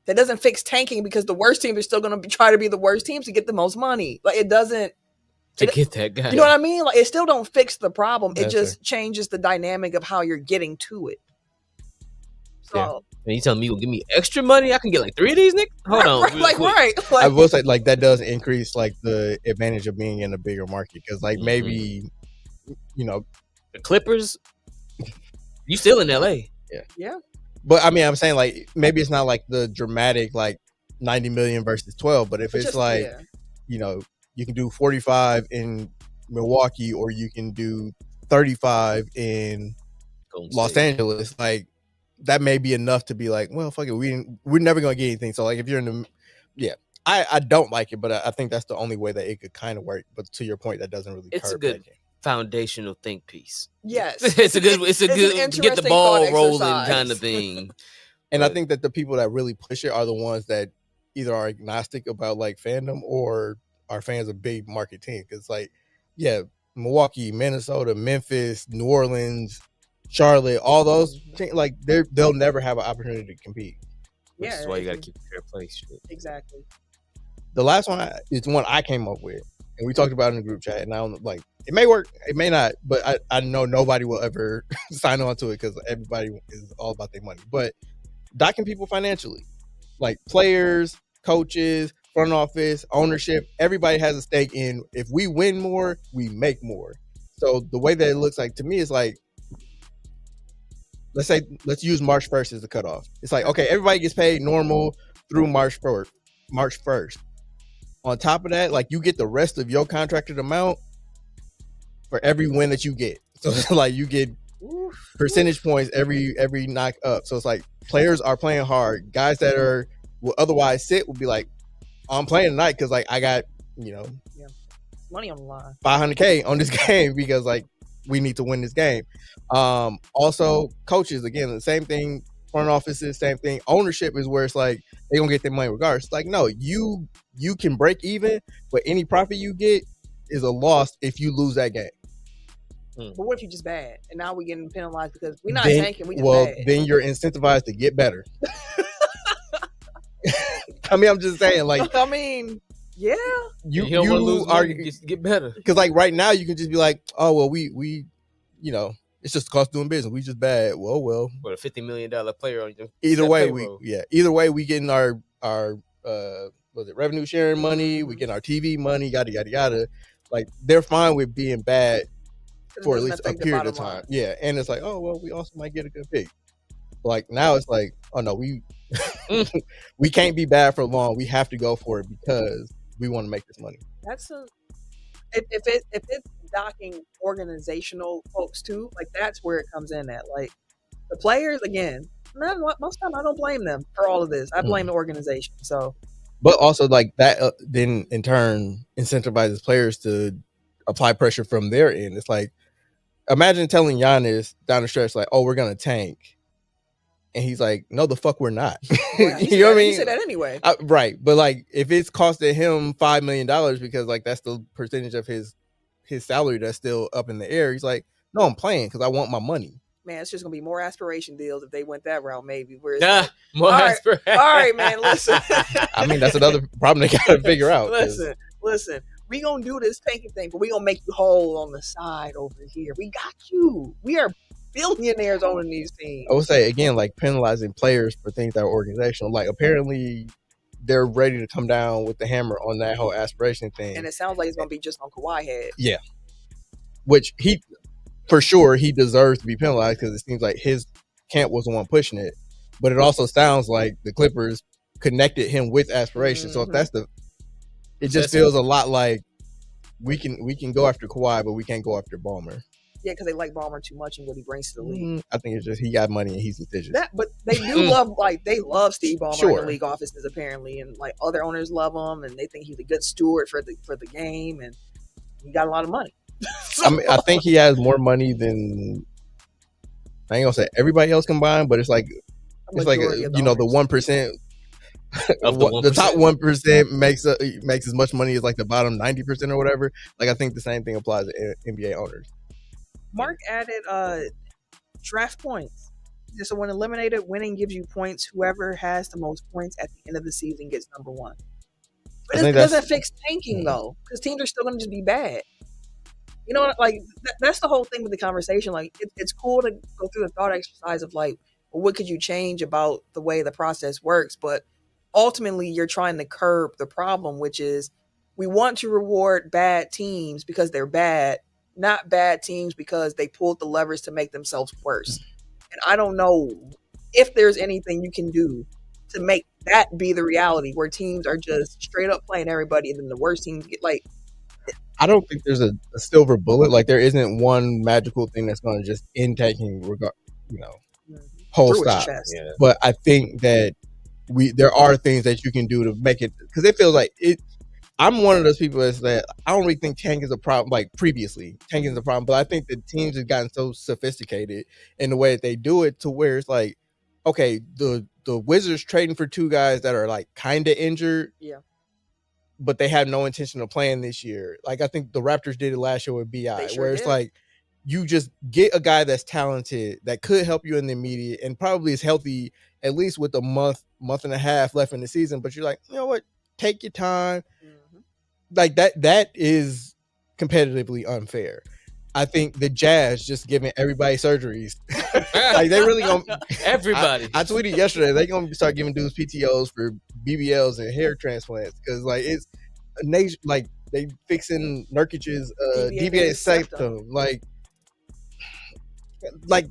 that doesn't fix tanking because the worst team is still going to try to be the worst teams to get the most money. Like it doesn't get that guy. You know what I mean? Like it still don't fix the problem. That's it just changes the dynamic of how you're getting to it. So. And you telling me you'll give me extra money? I can get like 3 of these, Nick? Hold on. Right. I will say, like, that does increase, like, the advantage of being in a bigger market. Because, like, maybe, the Clippers, you still in LA. Yeah. But, I mean, I'm saying, like, maybe it's not, like, the dramatic, like, 90 million versus 12. But if it's, like, you can do 45 in Milwaukee or you can do 35 in Los Angeles, like, that may be enough to be like, well, fuck it, we're never gonna get anything. So like, if you're in the, I don't like it, but I think that's the only way that it could kind of work. But to your point, that doesn't really. It's a good foundational think piece. Yes, it's a good get the ball rolling kind of thing. And I think that the people that really push it are the ones that either are agnostic about like fandom or are fans of big market teams. Because like, Milwaukee, Minnesota, Memphis, New Orleans, Charlotte, all those like they'll never have an opportunity to compete. Which is why you got to keep a fair place. Exactly. The last one is one I came up with, and we talked about it in the group chat. And I don't like it may work, it may not, but I know nobody will ever sign on to it because everybody is all about their money. But docking people financially, like players, coaches, front office, ownership, everybody has a stake in. If we win more, we make more. So the way that it looks like to me is like, let's use March 1st as the cutoff. It's like, okay, everybody gets paid normal through March 1st. On top of that, like you get the rest of your contracted amount for every win that you get. So it's like you get percentage points every knock up. So it's like players are playing hard. Guys that will otherwise sit will be like, oh, I'm playing tonight because like I got money on the line, $500K on this game because like we need to win this game. Also, coaches, again, the same thing. Front offices, same thing. Ownership is where it's like they're gonna get their money regardless. It's like, no, you can break even, but any profit you get is a loss if you lose that game. But what if you're just bad and now we're getting penalized because we're not tanking? We just bad. Then you're incentivized to get better. I mean, I'm just saying, like, Yeah. You don't want to lose are money, just get better. because like right now you can just be like, oh well, we you know, it's just the cost of doing business. We just bad. Well. What, a $50 million player on your Either way, payroll. Either way, we getting our was it revenue sharing money? We getting our TV money. Yada yada yada. Like they're fine with being bad for at least a period of time. Yeah, and it's like, oh well, we also might get a good pick. Like now, it's like, oh no, we we can't be bad for long. We have to go for it because we want to make this money. That's if it's docking organizational folks too, like that's where it comes in at. Like the players, again, most time I don't blame them for all of this. I blame the organization. So, but also like that then in turn incentivizes players to apply pressure from their end. It's like, imagine telling Giannis down the stretch like, oh, we're gonna tank. And he's like, no, the fuck we're not. Yeah, you know what I mean? He said that anyway. Right. But like, if it's costing him $5 million because like that's the percentage of his salary that's still up in the air, he's like, no, I'm playing because I want my money. Man, it's just gonna be more aspiration deals if they went that route, maybe. Where it's like, more aspiration. All right, man, listen. I mean, that's another problem they gotta figure out. Listen. We gonna do this tanking thing, but we gonna make you whole on the side over here. We got you. We are billionaires owning these teams. I would say again, like penalizing players for things that are organizational. Like apparently they're ready to come down with the hammer on that whole aspiration thing. And it sounds like it's gonna be just on Kawhi head. Yeah. Which he for sure he deserves to be penalized because it seems like his camp was the one pushing it. But it also sounds like the Clippers connected him with aspiration. So if that's it just feels a lot like we can go after Kawhi, but we can't go after Ballmer. Yeah, because they like Ballmer too much and what he brings to the league. I think it's just he got money and he's litigious. But they do love Steve Ballmer in the league offices apparently, and like other owners love him and they think he's a good steward for the game and he got a lot of money. So, I mean, I think he has more money than I ain't gonna say everybody else combined, but it's like the 1%. The top 1% makes as much money as like the bottom 90% or whatever. Like I think the same thing applies to NBA owners. Mark added draft points. So when eliminated, winning gives you points. Whoever has the most points at the end of the season gets number one. But it doesn't fix tanking though, because teams are still going to just be bad. You know, like that's the whole thing with the conversation. Like it's cool to go through the thought exercise of like, well, what could you change about the way the process works? But ultimately, you're trying to curb the problem, which is we want to reward bad teams because they're bad, not bad teams because they pulled the levers to make themselves worse. And I don't know if there's anything you can do to make that be the reality where teams are just straight up playing everybody and then the worst teams get like. I don't think there's a silver bullet. Like there isn't one magical thing that's going to just end tanking, whole stop. Yeah. But I think that there are things that you can do to make it, because it feels like it. I'm one of those people that I don't really think tank is a problem. Like previously, tanking is a problem, but I think the teams have gotten so sophisticated in the way that they do it to where it's like, okay, the Wizards trading for two guys that are like kind of injured, but they have no intention of playing this year. Like I think the Raptors did it last year with BI, where it's like you just get a guy that's talented that could help you in the immediate and probably is healthy at least with a month and a half left in the season. But you're like, you know what? Take your time. Like that is competitively unfair. I think the Jazz just giving everybody surgeries. Like they really gonna everybody. I tweeted yesterday they gonna start giving dudes PTOs for BBLs and hair transplants because like it's a nation, like they fixing Nurkic's deviated septum. Like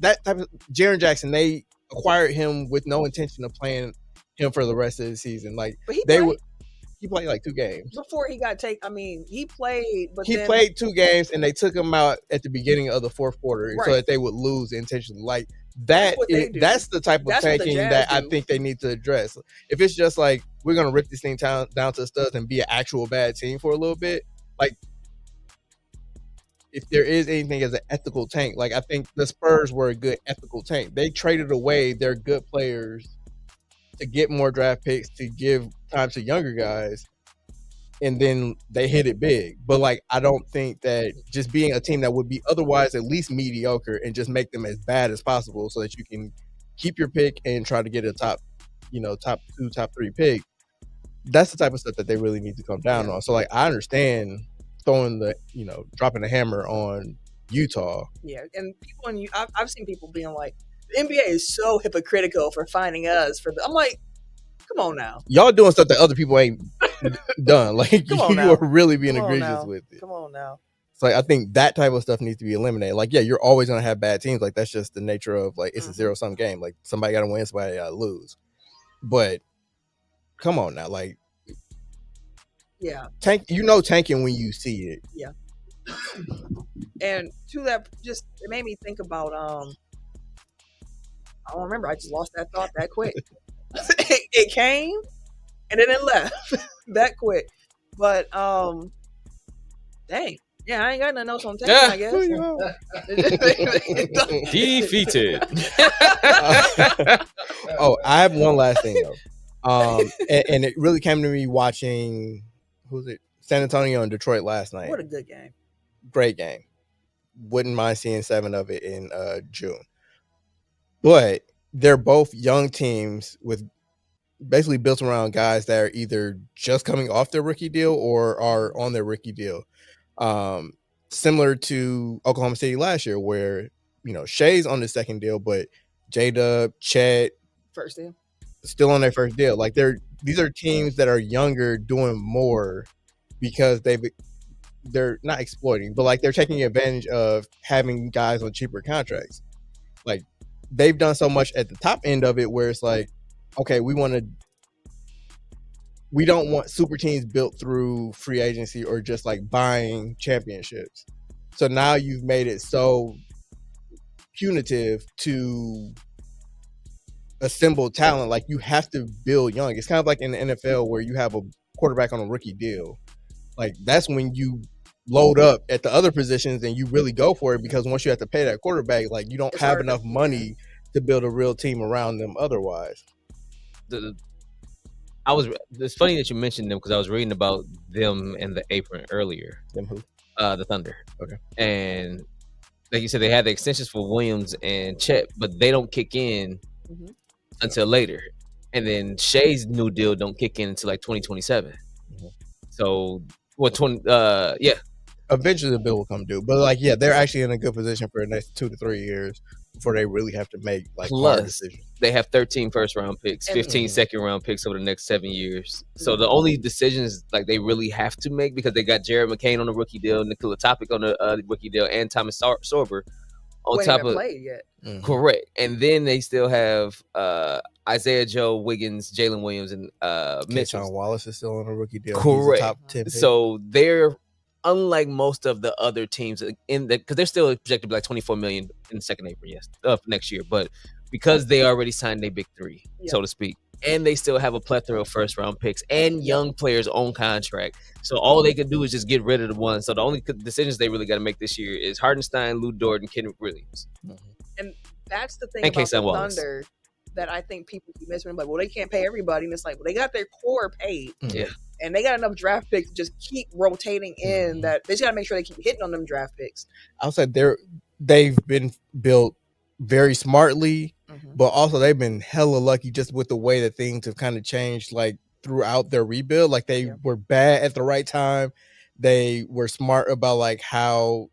that type of Jaren Jackson, they acquired him with no intention of playing him for the rest of the season. Like he played like 2 games before he got taken. I mean, he played, but he played 2 games, and they took him out at the beginning of the 4th quarter so that they would lose intentionally. Like that, that's the type of tanking that I think they need to address. If it's just like we're gonna rip this thing down to the studs and be an actual bad team for a little bit, like if there is anything as an ethical tank, like I think the Spurs were a good ethical tank. They traded away their good players to get more draft picks to give time to younger guys, and then they hit it big. But like I don't think that just being a team that would be otherwise at least mediocre and just make them as bad as possible so that you can keep your pick and try to get a top 2, top 3 pick. that's the type of stuff that they really need to come down on. So like I understand throwing dropping the hammer on Utah. Yeah, and people I've seen people being like, the NBA is so hypocritical for finding us for I'm like, come on now. Y'all doing stuff that other people ain't done. Like Come on you now. are really being Come on egregious now. with it. Come on now. So like, I think that type of stuff needs to be eliminated. Like, yeah, you're always gonna have bad teams. Like that's just the nature of like it's a 0-sum game. Like somebody gotta win, somebody gotta lose. But come on now, like yeah, tanking when you see it. Yeah. And to that, just it made me think about I don't remember. I just lost that thought that quick. It came and then it left that quick. But dang. Yeah, I ain't got nothing else on tanking, I guess. Defeated. Oh, I have one last thing though. And it really came to me watching San Antonio and Detroit last night. What a good game. Great game. Wouldn't mind seeing 7 of it in June. But they're both young teams with basically built around guys that are either just coming off their rookie deal or are on their rookie deal. Similar to Oklahoma City last year, where Shea's on the second deal, but J-Dub, Chet, first deal, still on their first deal. Like these are teams that are younger, doing more because they're not exploiting, but like they're taking advantage of having guys on cheaper contracts. Like they've done so much at the top end of it, where it's like, okay, we don't want super teams built through free agency or just like buying championships. So now you've made it so punitive to assemble talent. Like you have to build young. It's kind of like in the NFL where you have a quarterback on a rookie deal. Like that's when you load up at the other positions and you really go for it, because once you have to pay that quarterback, like you don't have enough money to build a real team around them otherwise. It's funny that you mentioned them because I was reading about them and the apron earlier. Them who? The Thunder. Okay. And like you said, they had the extensions for Williams and Chet, but they don't kick in until later. And then Shea's new deal don't kick in until like 2027. So eventually the bill will come due. But like, yeah, they're actually in a good position for the next 2 to 3 years before they really have to make like hard decisions. They have 13 first round picks, 15 second round picks over the next 7 years. So the only decisions like they really have to make, because they got Jared McCain on the rookie deal, Nikola Topic on the rookie deal, and Thomas Sorber on top of played yet. Correct. And then they still have Isaiah Joe, Wiggins, Jalen Williams, and Mitchell. Keyshawn Wallace is still on a rookie deal. Correct. He's a top 10 pick. So they're unlike most of the other teams because they're still projected to be like 24 million in the second apron, next year. But because they already signed their big three, so to speak, and they still have a plethora of first round picks and young players on contract, so all they could do is just get rid of the one. So the only decisions they really got to make this year is Hardenstein, Lou Dort, and Kendrick Williams. And that's the thing and about the Wallace. Thunder that I think people keep missing. Like, well, they can't pay everybody, and it's like, well, they got their core paid. Yeah. And they got enough draft picks to just keep rotating in that. They just got to make sure they keep hitting on them draft picks. I'll say they've been built very smartly, but also they've been hella lucky just with the way that things have kind of changed like throughout their rebuild. Like they were bad at the right time. They were smart about like how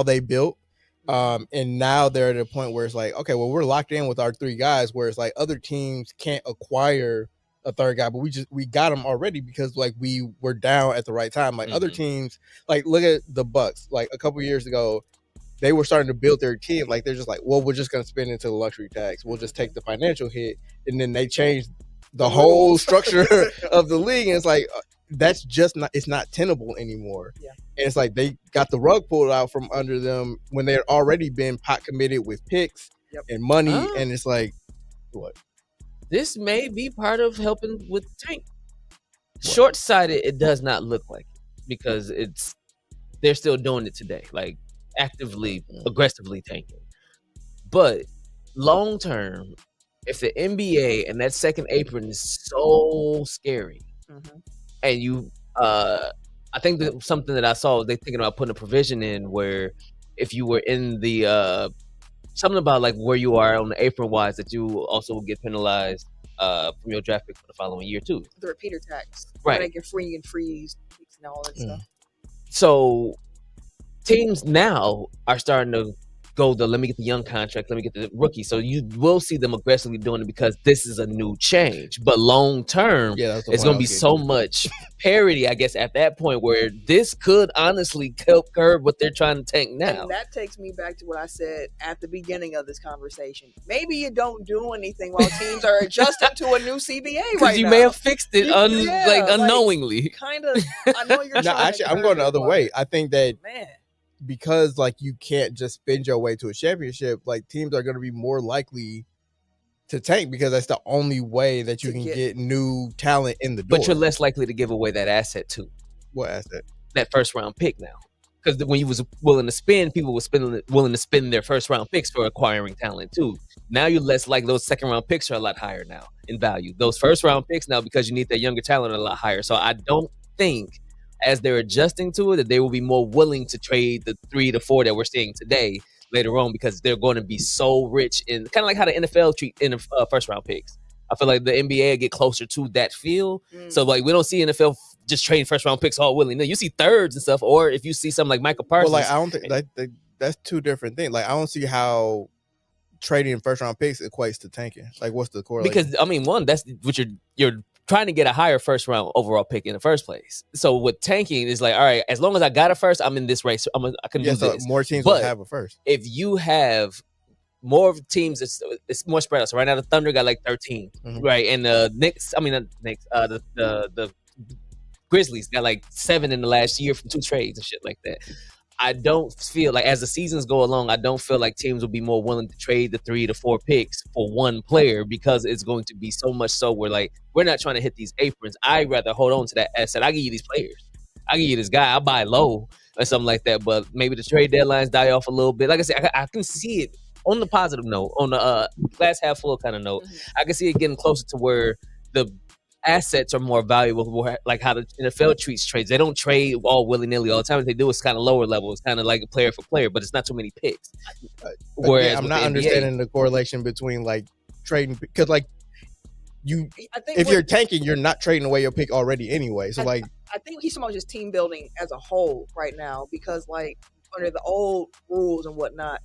they built. And now they're at a point where it's like, okay, well, we're locked in with our 3 guys, where it's like other teams can't acquire a third guy, but we got him already because like we were down at the right time. Like other teams, like look at the Bucks. Like a couple years ago, they were starting to build their team. Like they're just like, well, we're just gonna spend into the luxury tax. We'll just take the financial hit, and then they changed the whole structure of the league. And it's like that's just not. It's not tenable anymore. Yeah. And it's like they got the rug pulled out from under them when they had already been pot committed with picks and money. And it's like, what? This may be part of helping with tank. Short-sighted, it does not look like it, because they're still doing it today, like actively, aggressively tanking. But long term, if the NBA and that second apron is so scary, and you, I think that something that I saw, they thinking about putting a provision in where if you were in the something about like where you are on the apron wise, that you also will get penalized from your draft pick for the following year too. The repeater tax, Right. They can free and freeze picks and all that stuff. So teams now are starting to go let me get the young contract, let me get the rookie. So you will see them aggressively doing it because this is a new change. But long term, it's going to be so much parity, I guess, at that point where this could honestly help curb what they're trying to tank now. And that takes me back to what I said at the beginning of this conversation. Maybe you don't do anything while teams are adjusting to a new CBA right now. Because you may have fixed it unknowingly. Kind of. I know you're No, actually, I'm going the other way. I think that man, because like you can't just spend your way to a championship, like teams are going to be more likely to tank because that's the only way that you can get new talent in the door. But you're less likely to give away that asset too. What asset? That first round pick now. Because when you was willing to spend, people were willing to spend their first round picks for acquiring talent too. Now you're less like those second round picks are a lot higher now in value. Those first round picks now, because you need that younger talent, are a lot higher. So I don't think as they're adjusting to it that they will be more willing to trade the 3 to 4 that we're seeing today later on, because they're going to be so rich in kind of like how the NFL treat in the first round picks. I feel like the NBA will get closer to that feel. So like we don't see NFL just trading first round picks all willy. No, you see thirds and stuff, or if you see something like Michael Parsons. Well, like I don't think that's two different things. Like I don't see how trading first round picks equates to tanking. Like what's the correlation? Because I mean, one, that's what you're trying to get a higher first round overall pick in the first place. So with tanking is like, all right, as long as I got a first, I'm in this race. I can do this. More teams will have a first. If you have more of teams, it's more spread out. So right now the Thunder got like 13, right? And the the Grizzlies got like 7 in the last year from 2 trades and shit like that. I don't feel like as the seasons go along, I don't feel like teams will be more willing to trade the 3 to 4 picks for one player, because it's going to be so much so we're not trying to hit these aprons. I'd rather hold on to that asset. I'll give you these players. I'll give you this guy. I'll buy low or something like that. But maybe the trade deadlines die off a little bit. Like I said, I can see it on the positive note, on the glass half full kind of note. I can see it getting closer to where the assets are more valuable, like how the NFL treats trades. They don't trade all willy-nilly all the time. If they do, it's kind of lower level. It's kind of like a player for player, but it's not too many picks. Whereas I'm not understanding the correlation between like trading, because like if you're tanking, you're not trading away your pick already anyway. So I think he's talking about just team building as a whole right now, because like under the old rules and whatnot,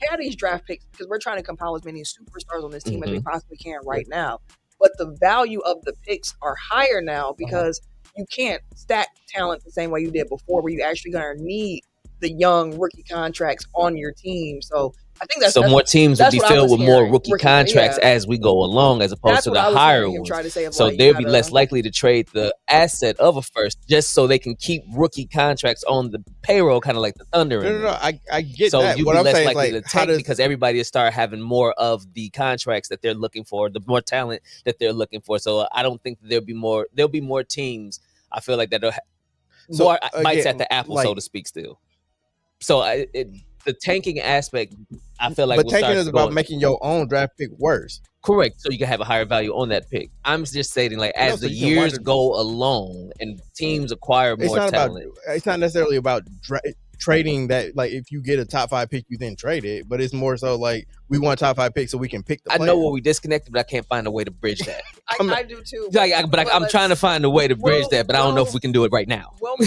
have these draft picks because we're trying to compile as many superstars on this team as we possibly can right now. But the value of the picks are higher now because you can't stack talent the same way you did before, where you actually going to need the young rookie contracts on your team. So I think that's more teams will be filled with more rookie contracts as we go along, as opposed to the higher ones. So they'll be less likely to trade the asset of a first just so they can keep rookie contracts on the payroll, kind of like the Thunder. No, I get so that. You'll be less likely to tank because everybody will start having more of the contracts that they're looking for, the more talent that they're looking for. So I don't think that there'll be more teams. I feel like that'll more bites at the apple, so to speak, still. So the tanking aspect, I feel like, but tanking is about making your own draft pick worse. Correct. So you can have a higher value on that pick. I'm just saying, like, as the years go along and teams acquire more talent, it's not necessarily about trading that. Like, if you get a top 5 pick, you then trade it. But it's more so like we want a top 5 pick so we can pick the player. I know where we disconnected, but I can't find a way to bridge that. I do too. I'm trying to find a way to bridge that, but I don't know if we can do it right now. We'll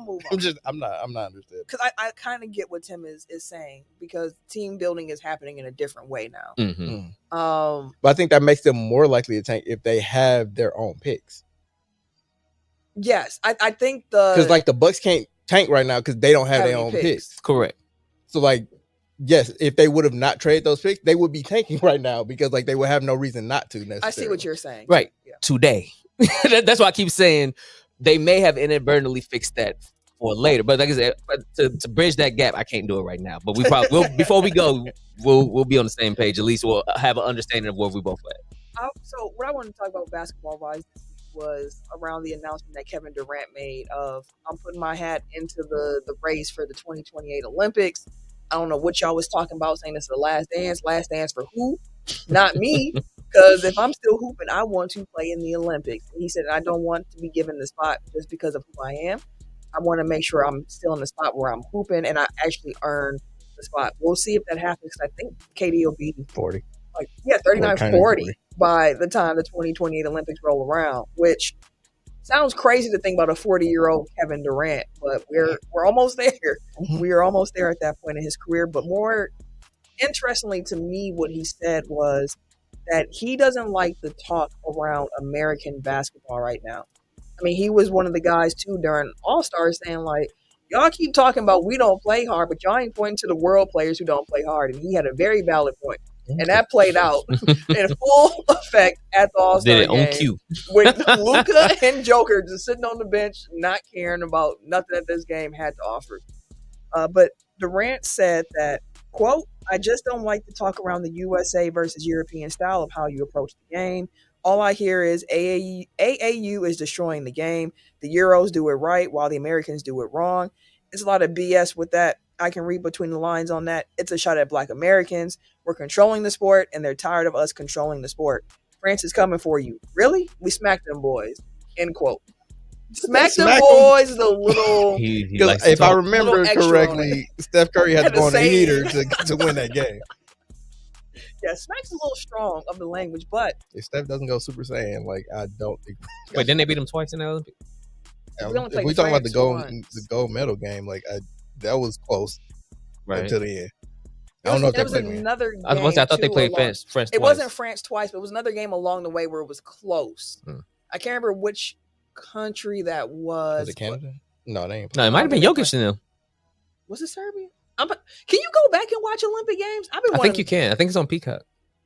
move on. I'm not understood. Because I kind of get what Tim is saying, because team building is happening in a different way now. But I think that makes them more likely to tank if they have their own picks. Yes, I think because like the Bucks can't tank right now because they don't have their own picks. Correct. So like, yes, if they would have not traded those picks, they would be tanking right now because like they would have no reason not to necessarily. I see what you're saying. Right. Yeah. Today. That's why I keep saying they may have inadvertently fixed that for later. But like I said, to bridge that gap, I can't do it right now. But we probably will, before we go, we'll be on the same page. At least we'll have an understanding of where we both at. So what I want to talk about basketball wise was around the announcement that Kevin Durant made of, I'm putting my hat into the race for the 2028 Olympics. I don't know what y'all was talking about, saying this is the last dance. Last dance for who? Not me. Because if I'm still hooping, I want to play in the Olympics. And he said, I don't want to be given the spot just because of who I am. I want to make sure I'm still in the spot where I'm hooping and I actually earn the spot. We'll see if that happens. I think KD will be 40. like 39-40 by the time the 2028 Olympics roll around, which sounds crazy to think about a 40-year-old Kevin Durant, but we're almost there. We are almost there at that point in his career. But more interestingly to me, what he said was that he doesn't like the talk around American basketball right now. I mean, he was one of the guys too during All-Stars saying like, y'all keep talking about we don't play hard, but y'all ain't pointing to the world players who don't play hard. And he had a very valid point. And that played out in full effect at the All-Star Did it game on cue. with Luka and Joker just sitting on the bench, not caring about nothing that this game had to offer. But Durant said that, quote, I just don't like to talk around the USA versus European style of how you approach the game. All I hear is AAU is destroying the game. The Euros do it right while the Americans do it wrong. It's a lot of BS with that. I can read between the lines on that. It's a shot at Black Americans. We're controlling the sport, and they're tired of us controlling the sport. France is coming for you. Really? We smacked them boys. End quote. Smack them boys is a little... If I remember correctly, Steph Curry had to go on a heater to win that game. Yeah, smack's a little strong of the language, but... If Steph doesn't go Super Saiyan, like, I don't think... Wait, didn't they beat them twice in the Olympics? If we talking about the gold medal game, like, that was close until the end. I don't know if it was another game. I thought they played France twice. It wasn't France twice, but it was another game along the way where it was close. I can't remember which country that was. Was it Canada? No, they ain't. No, it might have been Jokic in them. Was it Serbia? Can you go back and watch Olympic games? I think you can. I think it's on Peacock.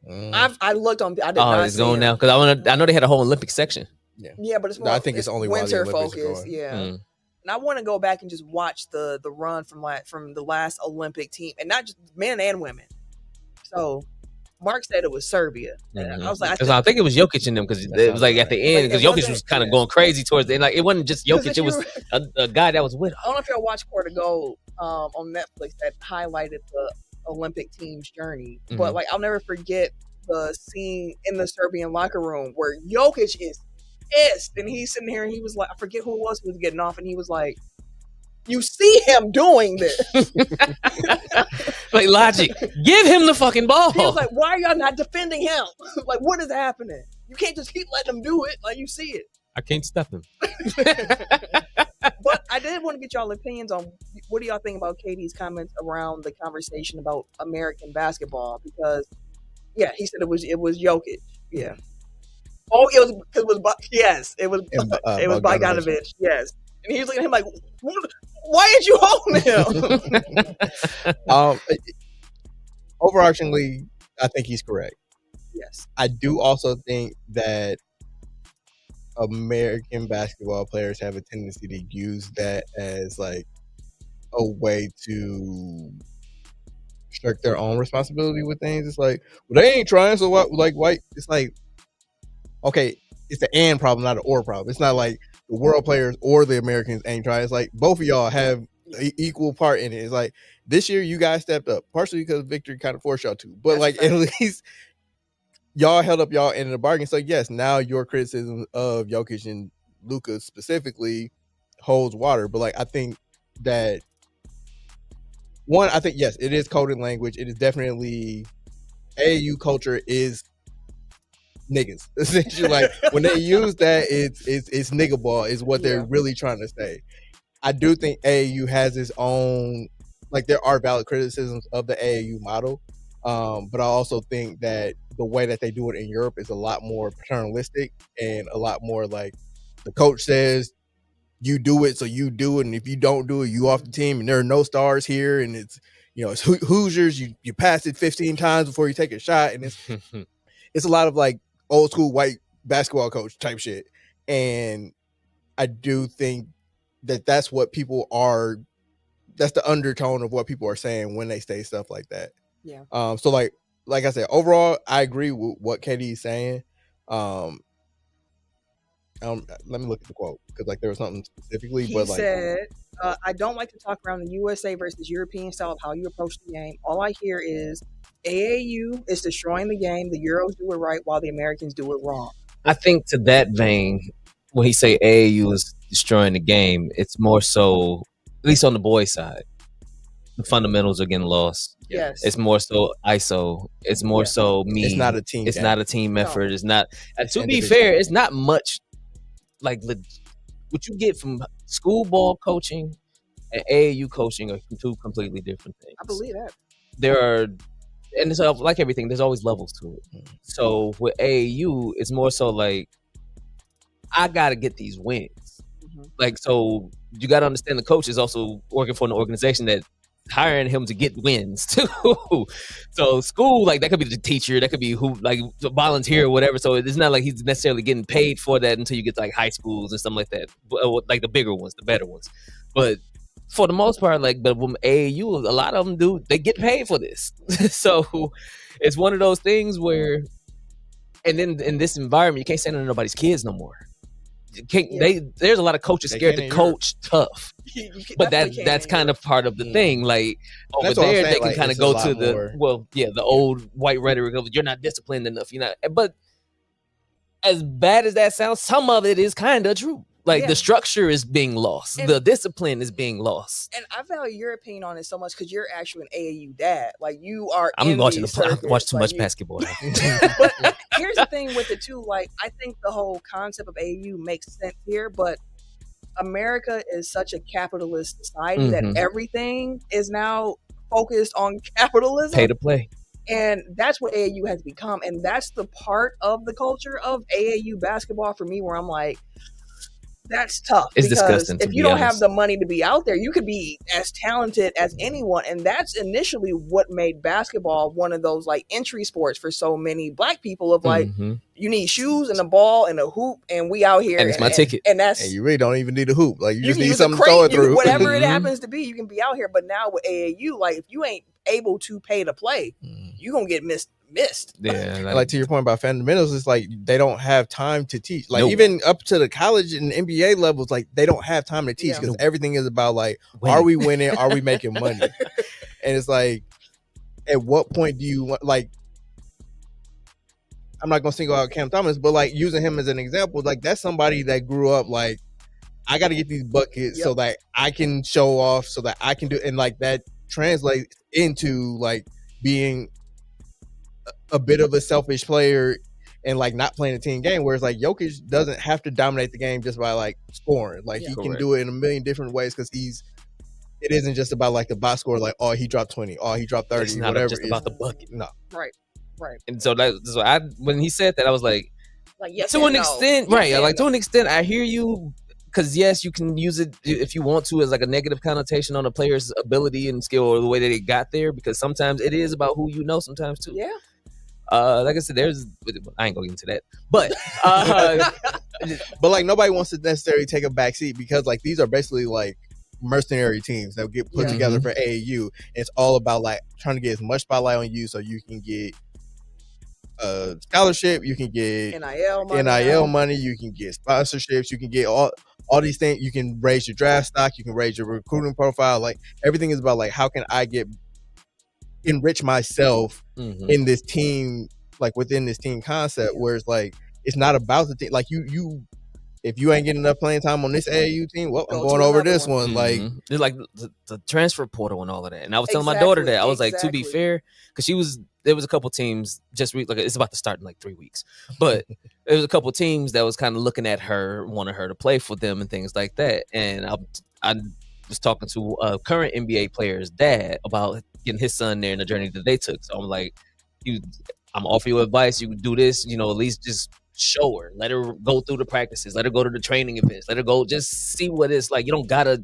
I looked on. I did not. It's going now because I know they had a whole Olympic section. Yeah, but it's more. I think it's only winter focused. Yeah. And I want to go back and just watch the run from the last Olympic team, and not just men and women. So, Mark said it was Serbia. And I was like, I think it was Jokic in them because it was like at the end because Jokic was kind of going crazy towards the end. Like it wasn't just Jokic; it was a guy that was with him. I don't know if y'all watched Court of Gold on Netflix that highlighted the Olympic team's journey, but like I'll never forget the scene in the Serbian locker room where Jokic is pissed and he's sitting here and he was like, I forget who it was who was getting off, and he was like, you see him doing this. Like, Logic, give him the fucking ball. He was like, why are y'all not defending him? Like, what is happening? You can't just keep letting him do it. Like, you see it. I can't stop him. But I did want to get y'all opinions on what do y'all think about KD's comments around the conversation about American basketball? Because, yeah, he said it was Jokic. Yeah. Oh, it was Bogdanovich. Yes. And he was looking at him like, why aren't you holding him? Overarchingly, I think he's correct. Yes. I do also think that American basketball players have a tendency to use that as like a way to shirk their own responsibility with things. It's like, well, they ain't trying, so what? Like, why? It's like, okay, it's the and problem, not an or problem. It's not like the world players or the Americans ain't trying. It's like both of y'all have an equal part in it. It's like this year you guys stepped up, partially because victory kind of forced y'all to, but that's like fair. At least y'all held up y'all end of the bargain. So yes, now your criticism of Jokic and Luka specifically holds water. But like I think that I think yes, it is coded language. It is definitely AAU culture is niggas. Essentially, like when they use that, it's nigga ball is what they're really trying to say. I do think AAU has its own, like there are valid criticisms of the AAU model, but I also think that the way that they do it in Europe is a lot more paternalistic and a lot more like the coach says you do it, so you do it, and if you don't do it, you off the team, and there are no stars here, and it's it's Hoosiers. You pass it 15 times before you take a shot, and it's a lot of like old school white basketball coach type shit. And I do think that that's what people are, that's the undertone of what people are saying when they say stuff like that. Yeah. So like I said, overall, I agree with what KD is saying. Let me look at the quote because like there was something specifically. He said, I don't like to talk around the USA versus European style of how you approach the game. All I hear is AAU is destroying the game. The Euros do it right while the Americans do it wrong. I think to that vein, when he say AAU is destroying the game, it's more so, at least on the boys' side, the fundamentals are getting lost. Yes. It's more so ISO. It's more so me. It's not a team. It's game. not a team effort. No. It's not. And It's to be individual. fair, it's not much like what you get from school ball coaching and AAU coaching are two completely different things. I believe that. There are, and it's like everything. There's always levels to it. So with AAU, it's more so like I gotta get these wins. Like, so you got to understand the coach is also working for an organization that hiring him to get wins too. So school, like that could be the teacher, that could be who, like volunteer or whatever. So it's not like he's necessarily getting paid for that until you get to like high schools and something like that, like the bigger ones, the better ones. But for the most part, like, but with AAU, a lot of them they get paid for this. So it's one of those things where, and then in this environment, you can't send it to nobody's kids no more. There's a lot of coaches scared to coach tough, but that's kind of part of the thing. Like over there, they can kind of go to the old white rhetoric of you're not disciplined enough, you're not. But as bad as that sounds, some of it is kind of true. Like the structure is being lost, the discipline is being lost. And I value your opinion on it so much because you're actually an AAU dad. Like you are. I'm watching I watch too much basketball. But here's the thing with it too. Like I think the whole concept of AAU makes sense here, but America is such a capitalist society that everything is now focused on capitalism. Pay to play. And that's what AAU has become. And that's the part of the culture of AAU basketball for me where I'm like, that's tough. It's because disgusting. If you don't have the money to be out there, you could be as talented as anyone. And that's initially what made basketball one of those like entry sports for so many black people of like, you need shoes and a ball and a hoop and we out here. And it's my ticket. And that's. And you really don't even need a hoop. Like you just need use something to throw it through. Whatever it happens to be, you can be out here. But now with AAU, like if you ain't able to pay to play, you're going to get missed. Yeah, like to your point about fundamentals, it's like they don't have time to teach. Like even up to the college and NBA levels, like they don't have time to teach because everything is about like, are we winning? Are we making money? And it's like, at what point do you want? Like, I'm not gonna single out Cam Thomas, but like using him as an example, like that's somebody that grew up like, I got to get these buckets so that I can show off, so that I can do, and like that translates into like being a bit of a selfish player and like not playing a team game, whereas like Jokic doesn't have to dominate the game just by like scoring. Like he can do it in a million different ways because it isn't just about like the box score, like he dropped 20, he dropped 30, it's not whatever. Just about the bucket. No. Right. And so when he said that, I was like yes, to an extent, right? Like to an extent, I hear you. Because yes, you can use it if you want to as like a negative connotation on a player's ability and skill or the way that they got there. Because sometimes it is about who you know. Sometimes too. Yeah. Like I said, I ain't gonna get into that, but but like nobody wants to necessarily take a back seat because like these are basically like mercenary teams that get put together for AAU. It's all about like trying to get as much spotlight on you so you can get scholarship, you can get NIL money, you can get sponsorships, you can get all these things. You can raise your draft stock, you can raise your recruiting profile. Like everything is about like how can I enrich myself in this team, like within this team concept, where it's like it's not about the team. Like you if you ain't getting enough playing time on this AAU team, well, I'm going over this one. Like it's like the transfer portal and all of that. And I was telling my daughter that I was like, to be fair, because there was a couple teams like it's about to start in like 3 weeks, but there was a couple teams that was kind of looking at her, wanted her to play for them and things like that. And I was talking to a current NBA player's dad about getting his son there and the journey that they took. So I'm like, I'm offering you advice. You do this, at least just show her, let her go through the practices, let her go to the training events, let her go just see what it's like. You don't gotta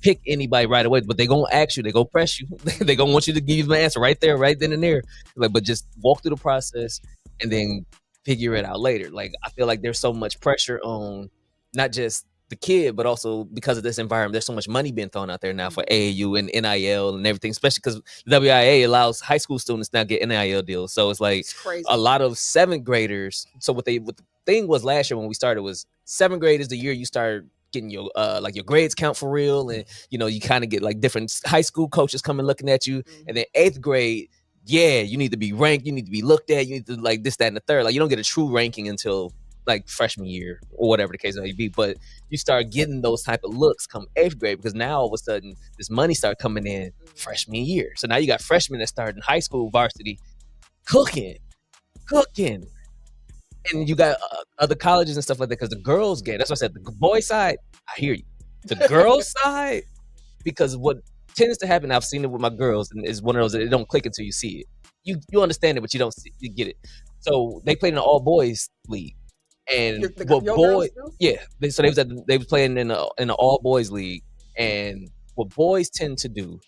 pick anybody right away, but they gonna ask you, they gonna press you, they gonna want you to give them an answer right there, right then and there. Like, but just walk through the process and then figure it out later. Like, I feel like there's so much pressure on not just the kid, but also because of this environment, there's so much money being thrown out there now for AAU and NIL and everything, especially because WIA allows high school students now get NIL deals. So it's like a lot of 7th graders. So what the thing was last year when we started was 7th grade is the year you start getting your like your grades count for real, and you kind of get like different high school coaches coming looking at you, and then 8th grade, you need to be ranked, you need to be looked at, you need to like this, that, and the third. Like you don't get a true ranking until like freshman year or whatever the case may be. But you start getting those type of looks come 8th grade because now all of a sudden this money start coming in freshman year. So now you got freshmen that start in high school varsity cooking. And you got other colleges and stuff like that because the girls get. That's what I said. The boy side, I hear you. The girls side, because what tends to happen, I've seen it with my girls, and is one of those that it don't click until you see it. You understand it, but you don't see, you get it. So they played in an all boys league, and what boy, yeah. They was playing in an all boys league, and what boys tend to do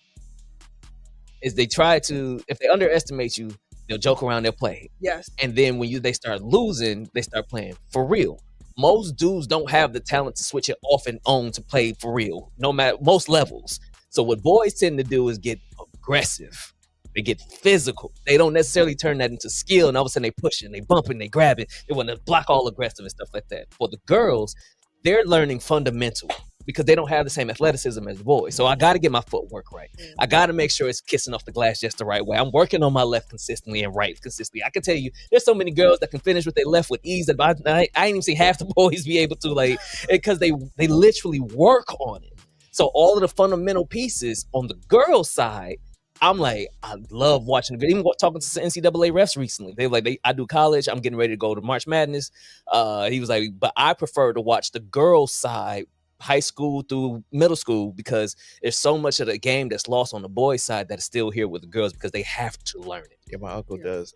is they try to, if they underestimate you, they'll joke around, they'll play. Yes. And then when they start losing, they start playing for real. Most dudes don't have the talent to switch it off and on to play for real, no matter most levels. So what boys tend to do is get aggressive. They get physical. They don't necessarily turn that into skill, and all of a sudden they pushing, they bumping, they grabbing. They want to block all aggressive and stuff like that. For the girls, they're learning fundamental because they don't have the same athleticism as the boys. So I got to get my footwork right. I got to make sure it's kissing off the glass just the right way. I'm working on my left consistently and right consistently. I can tell you, there's so many girls that can finish with their left with ease that I ain't even see half the boys be able to, like, because they literally work on it. So all of the fundamental pieces on the girls' side, I'm like, I love watching the video. Even talking to some NCAA refs recently. They were like, I do college. I'm getting ready to go to March Madness. He was like, but I prefer to watch the girls' side, high school through middle school, because there's so much of the game that's lost on the boys' side that is still here with the girls because they have to learn it. Yeah, my uncle does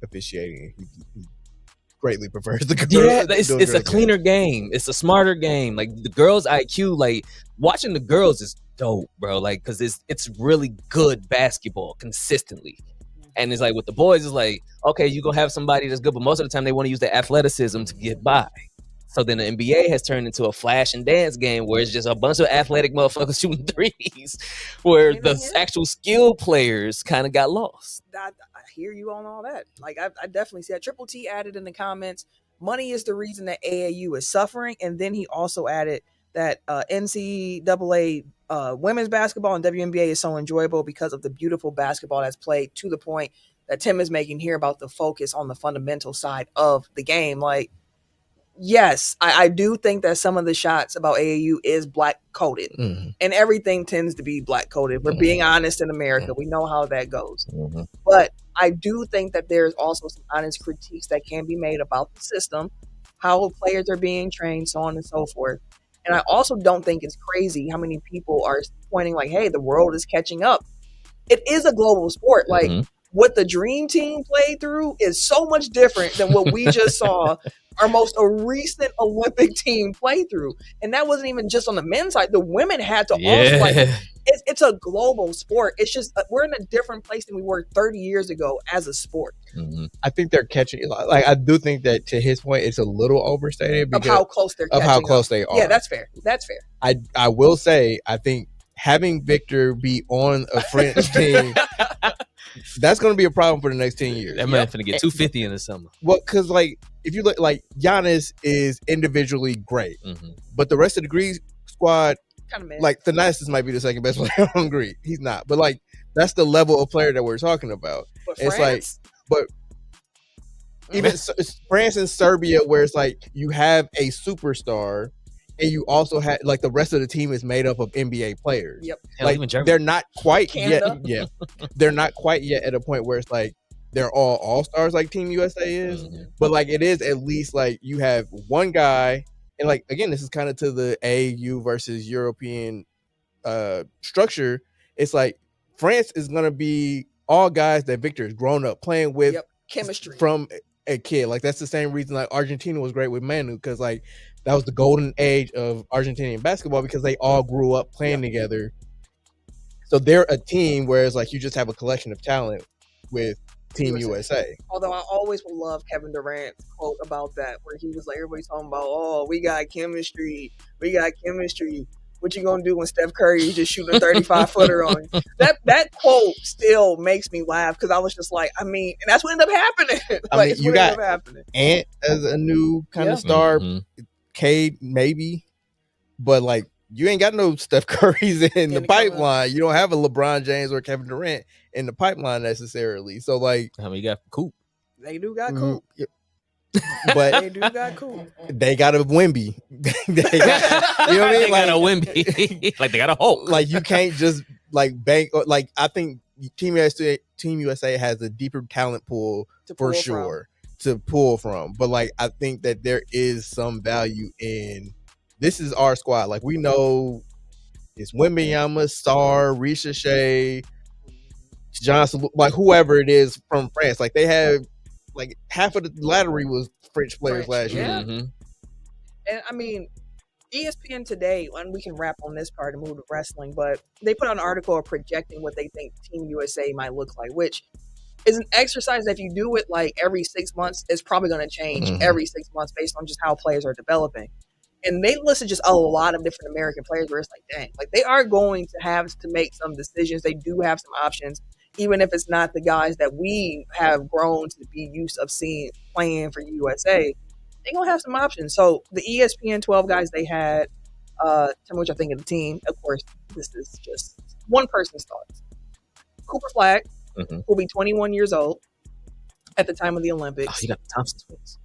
officiating. He greatly prefers the girls. Yeah, it's a cleaner game. It's a smarter game. Like the girls' IQ, like watching the girls is dope, bro. Like, because it's really good basketball consistently. And it's like with the boys, it's like, okay, you're gonna have somebody that's good, but most of the time they want to use their athleticism to get by. So then the NBA has turned into a flash and dance game where it's just a bunch of athletic motherfuckers shooting threes, where the actual skill players kind of got lost. I hear you on all that. Like, I definitely see that. Triple T added in the comments, money is the reason that AAU is suffering. And then he also added that NCAA women's basketball and WNBA is so enjoyable because of the beautiful basketball that's played, to the point that Tim is making here about the focus on the fundamental side of the game. Like, yes, I do think that some of the shots about AAU is black coded, and everything tends to be black coded. We're being honest in America. We know how that goes. But I do think that there's also some honest critiques that can be made about the system, how players are being trained, so on and so forth. And I also don't think it's crazy how many people are pointing like, hey, the world is catching up. It is a global sport. Like, what the Dream Team played through is so much different than what we just saw our most recent Olympic team play through. And that wasn't even just on the men's side. The women had to also, like, it's a global sport. It's just, we're in a different place than we were 30 years ago as a sport. I think they're catching, like, I do think that, to his point, it's a little overstated because of how close they're catching of how close they are. Yeah, that's fair. That's fair. I will say, I think having Victor be on a French team, that's going to be a problem for the next 10 years. That man's finna get 250 in the summer. Well, because, like, if you look, like, Giannis is individually great, but the rest of the Greek squad, like, Thanasis might be the second best player on Greek. He's not. But, like, that's the level of player that we're talking about. But it's France? Like, but even France and Serbia, where it's like you have a superstar, and you also have, like, the rest of the team is made up of NBA players. Yep. Like, they're not quite Canada. yet. Yeah. They're not quite yet at a point where it's like they're all stars like Team USA is. But, like, it is at least like you have one guy, and, like, again, this is kind of to the AAU versus European structure. It's like France is gonna be all guys that Victor has grown up playing with. Chemistry from a kid. Like, that's the same reason, like, Argentina was great with Manu, because, like, that was the golden age of Argentinian basketball because they all grew up playing together. So they're a team, whereas, like, you just have a collection of talent with Team USA. Although I always will love Kevin Durant's quote about that, where he was like, everybody's talking about, oh, we got chemistry. What you gonna do when Steph Curry is just shooting a 35-footer on you? That quote still makes me laugh because I was just like, I mean, and that's what ended up happening. I mean, you got Ant as a new kind of star, Cade maybe, but, like, you ain't got no Steph Currys in the pipeline. You don't have a LeBron James or Kevin Durant in the pipeline necessarily. So, like, how many got Coop? They do got Coop. But They do got cool. they got a Wimby. You know what I mean? They got a Wimby. Like they got a Hulk. Like you can't just like bank. Like I think Team USA has a deeper talent pool To for pull sure to pull from. But like I think that there is some value in this is our squad. Like we know it's Wembanyama, Star, Risha Shea, Johnson, like whoever it is from France. Like they have like half of the lottery was French players last year. Yeah. Mhm. And I mean, ESPN today, and we can wrap on this part and move to wrestling, but they put out an article of projecting what they think Team USA might look like, which is an exercise that if you do it like every 6 months, it's probably going to change every 6 months based on just how players are developing. And they listed just a lot of different American players where it's like, dang, like they are going to have to make some decisions. They do have some options, even if it's not the guys that we have grown to be used of seeing playing for USA. They're going to have some options. So the ESPN 12 guys they had, tell me what y'all think of the team. Of course, this is just one person's thoughts. Cooper Flag, who'll be 21 years old at the time of the Olympics. Oh, you got the Thompson twins.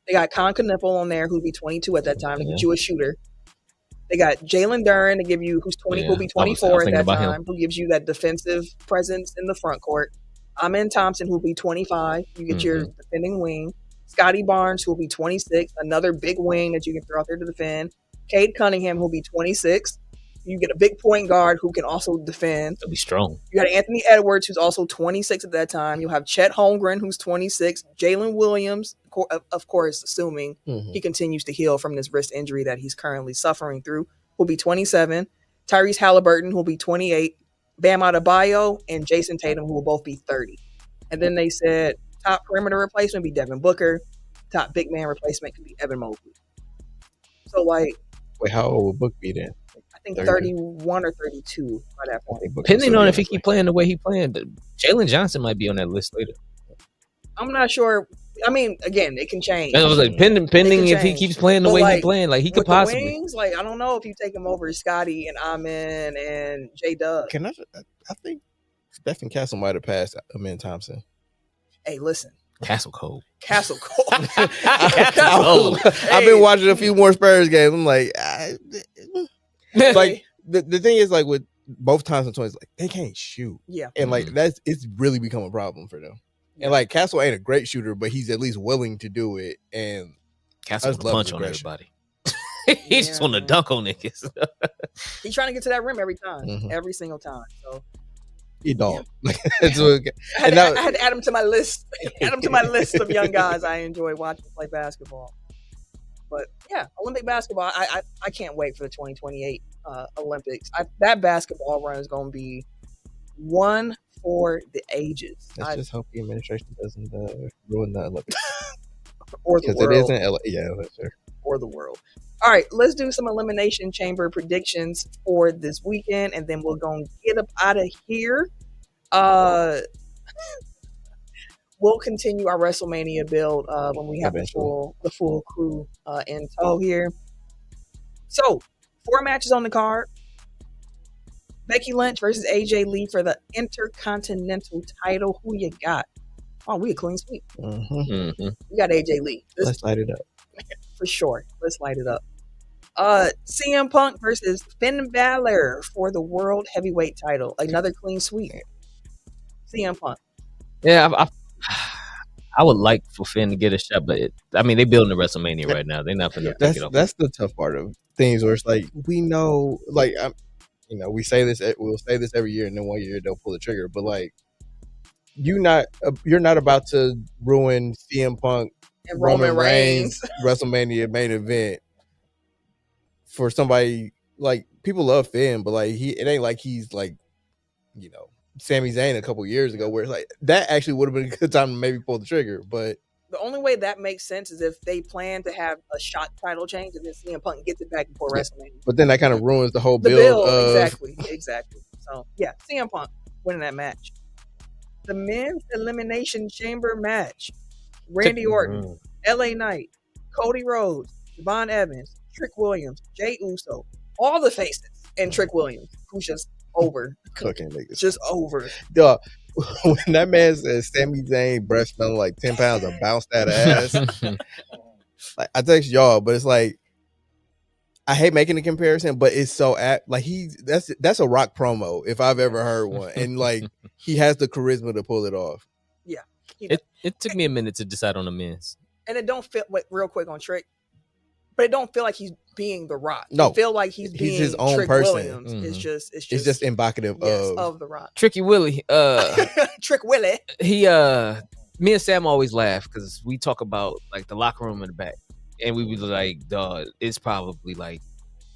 They got Con Knuckle on there, who'll be 22 at that time, to get you a shooter. They got Jalen Duren to give you, who's 20, who'll be 24 at that time, who gives you that defensive presence in the front court. Amen Thompson, who'll be 25. You get your defending wing. Scotty Barnes, who'll be 26, another big wing that you can throw out there to defend. Cade Cunningham, who'll be 26. You get a big point guard who can also defend. They'll be strong. You got Anthony Edwards, who's also 26 at that time. You'll have Chet Holmgren, who's 26. Jalen Williams, of course, assuming he continues to heal from this wrist injury that he's currently suffering through, will be 27. Tyrese Halliburton, who'll be 28. Bam Adebayo and Jason Tatum, who will both be 30. And then they said top perimeter replacement be Devin Booker. Top big man replacement could be Evan Mobley. So, like... Wait, how old would Book be then? I think 31 or 32 by that point. Depending on if he keep playing the way he playing, Jalen Johnson might be on that list later. I'm not sure. I mean, again, it can change. I was like, pending if he keeps playing the way he's playing, like he could possibly. Wings, like I don't know if you take him over Scotty and Amen and J Dub. I think Stephen Castle might have passed Amen Thompson. Hey, listen. Castle Cole. Castle Cole. I've been watching a few more Spurs games. I'm like, like the thing is like with both Thompson twins, like they can't shoot. Yeah. And like it's really become a problem for them. And like Castle ain't a great shooter, but he's at least willing to do it. And Castle want to punch on everybody. He just want to dunk on niggas. He's trying to get to that rim every time, every single time. So he don't. I had to add him to my list. Add him to my list of young guys I enjoy watching play basketball. But yeah, Olympic basketball. I can't wait for the 2028 Olympics. That basketball run is going to be one for the ages. Let's just hope the administration doesn't ruin the Olympics. Or the world. Because it is in LA. Yeah, that's fair. Or the world. All right, let's do some Elimination Chamber predictions for this weekend, and then we're going to get up out of here. We'll continue our WrestleMania build when we have the full crew in tow here. So, 4 matches on the card. Becky Lynch versus AJ Lee for the Intercontinental title. Who you got? Oh, we a clean sweep. We got AJ Lee. Let's light it up. For sure. Let's light it up. CM Punk versus Finn Balor for the World Heavyweight title. Another clean sweep. CM Punk. Yeah, I would like for Finn to get a shot, but they building the WrestleMania right now. They're not going to take it off. That's the tough part of things where it's like, we know, like, we'll say this every year, and then one year they'll pull the trigger. But like, you're not about to ruin CM Punk and Roman Reigns WrestleMania main event for somebody. Like, people love Finn, but like it ain't like he's like, Sami Zayn a couple years ago, where it's like that actually would have been a good time to maybe pull the trigger. But the only way that makes sense is if they plan to have a shot title change and then CM Punk gets it back before WrestleMania. But then that kind of ruins the whole build. Exactly. So yeah, CM Punk winning that match. The men's elimination chamber match: Randy Orton, LA Knight, Cody Rhodes, Devon Evans, Trick Williams, Jey Uso, all the faces, and Trick Williams, who's just over. Cooking niggas. Just over. when that man says Sami Zayn breath smelling like 10 pounds of bounced out ass, like I text y'all, but it's like I hate making a comparison, but it's so apt. Like that's a Rock promo if I've ever heard one, and like he has the charisma to pull it off. Yeah, it took me a minute to decide on the men's, and it don't feel real quick on Trick, but it don't feel like he's being the Rock. No, it feel like he's being his own Trick person. Williams. Mhm. It's just evocative of the Rock. Tricky Willie. Trick Willie. He me and Sam always laugh because we talk about like the locker room in the back, and we was like, dog, it's probably like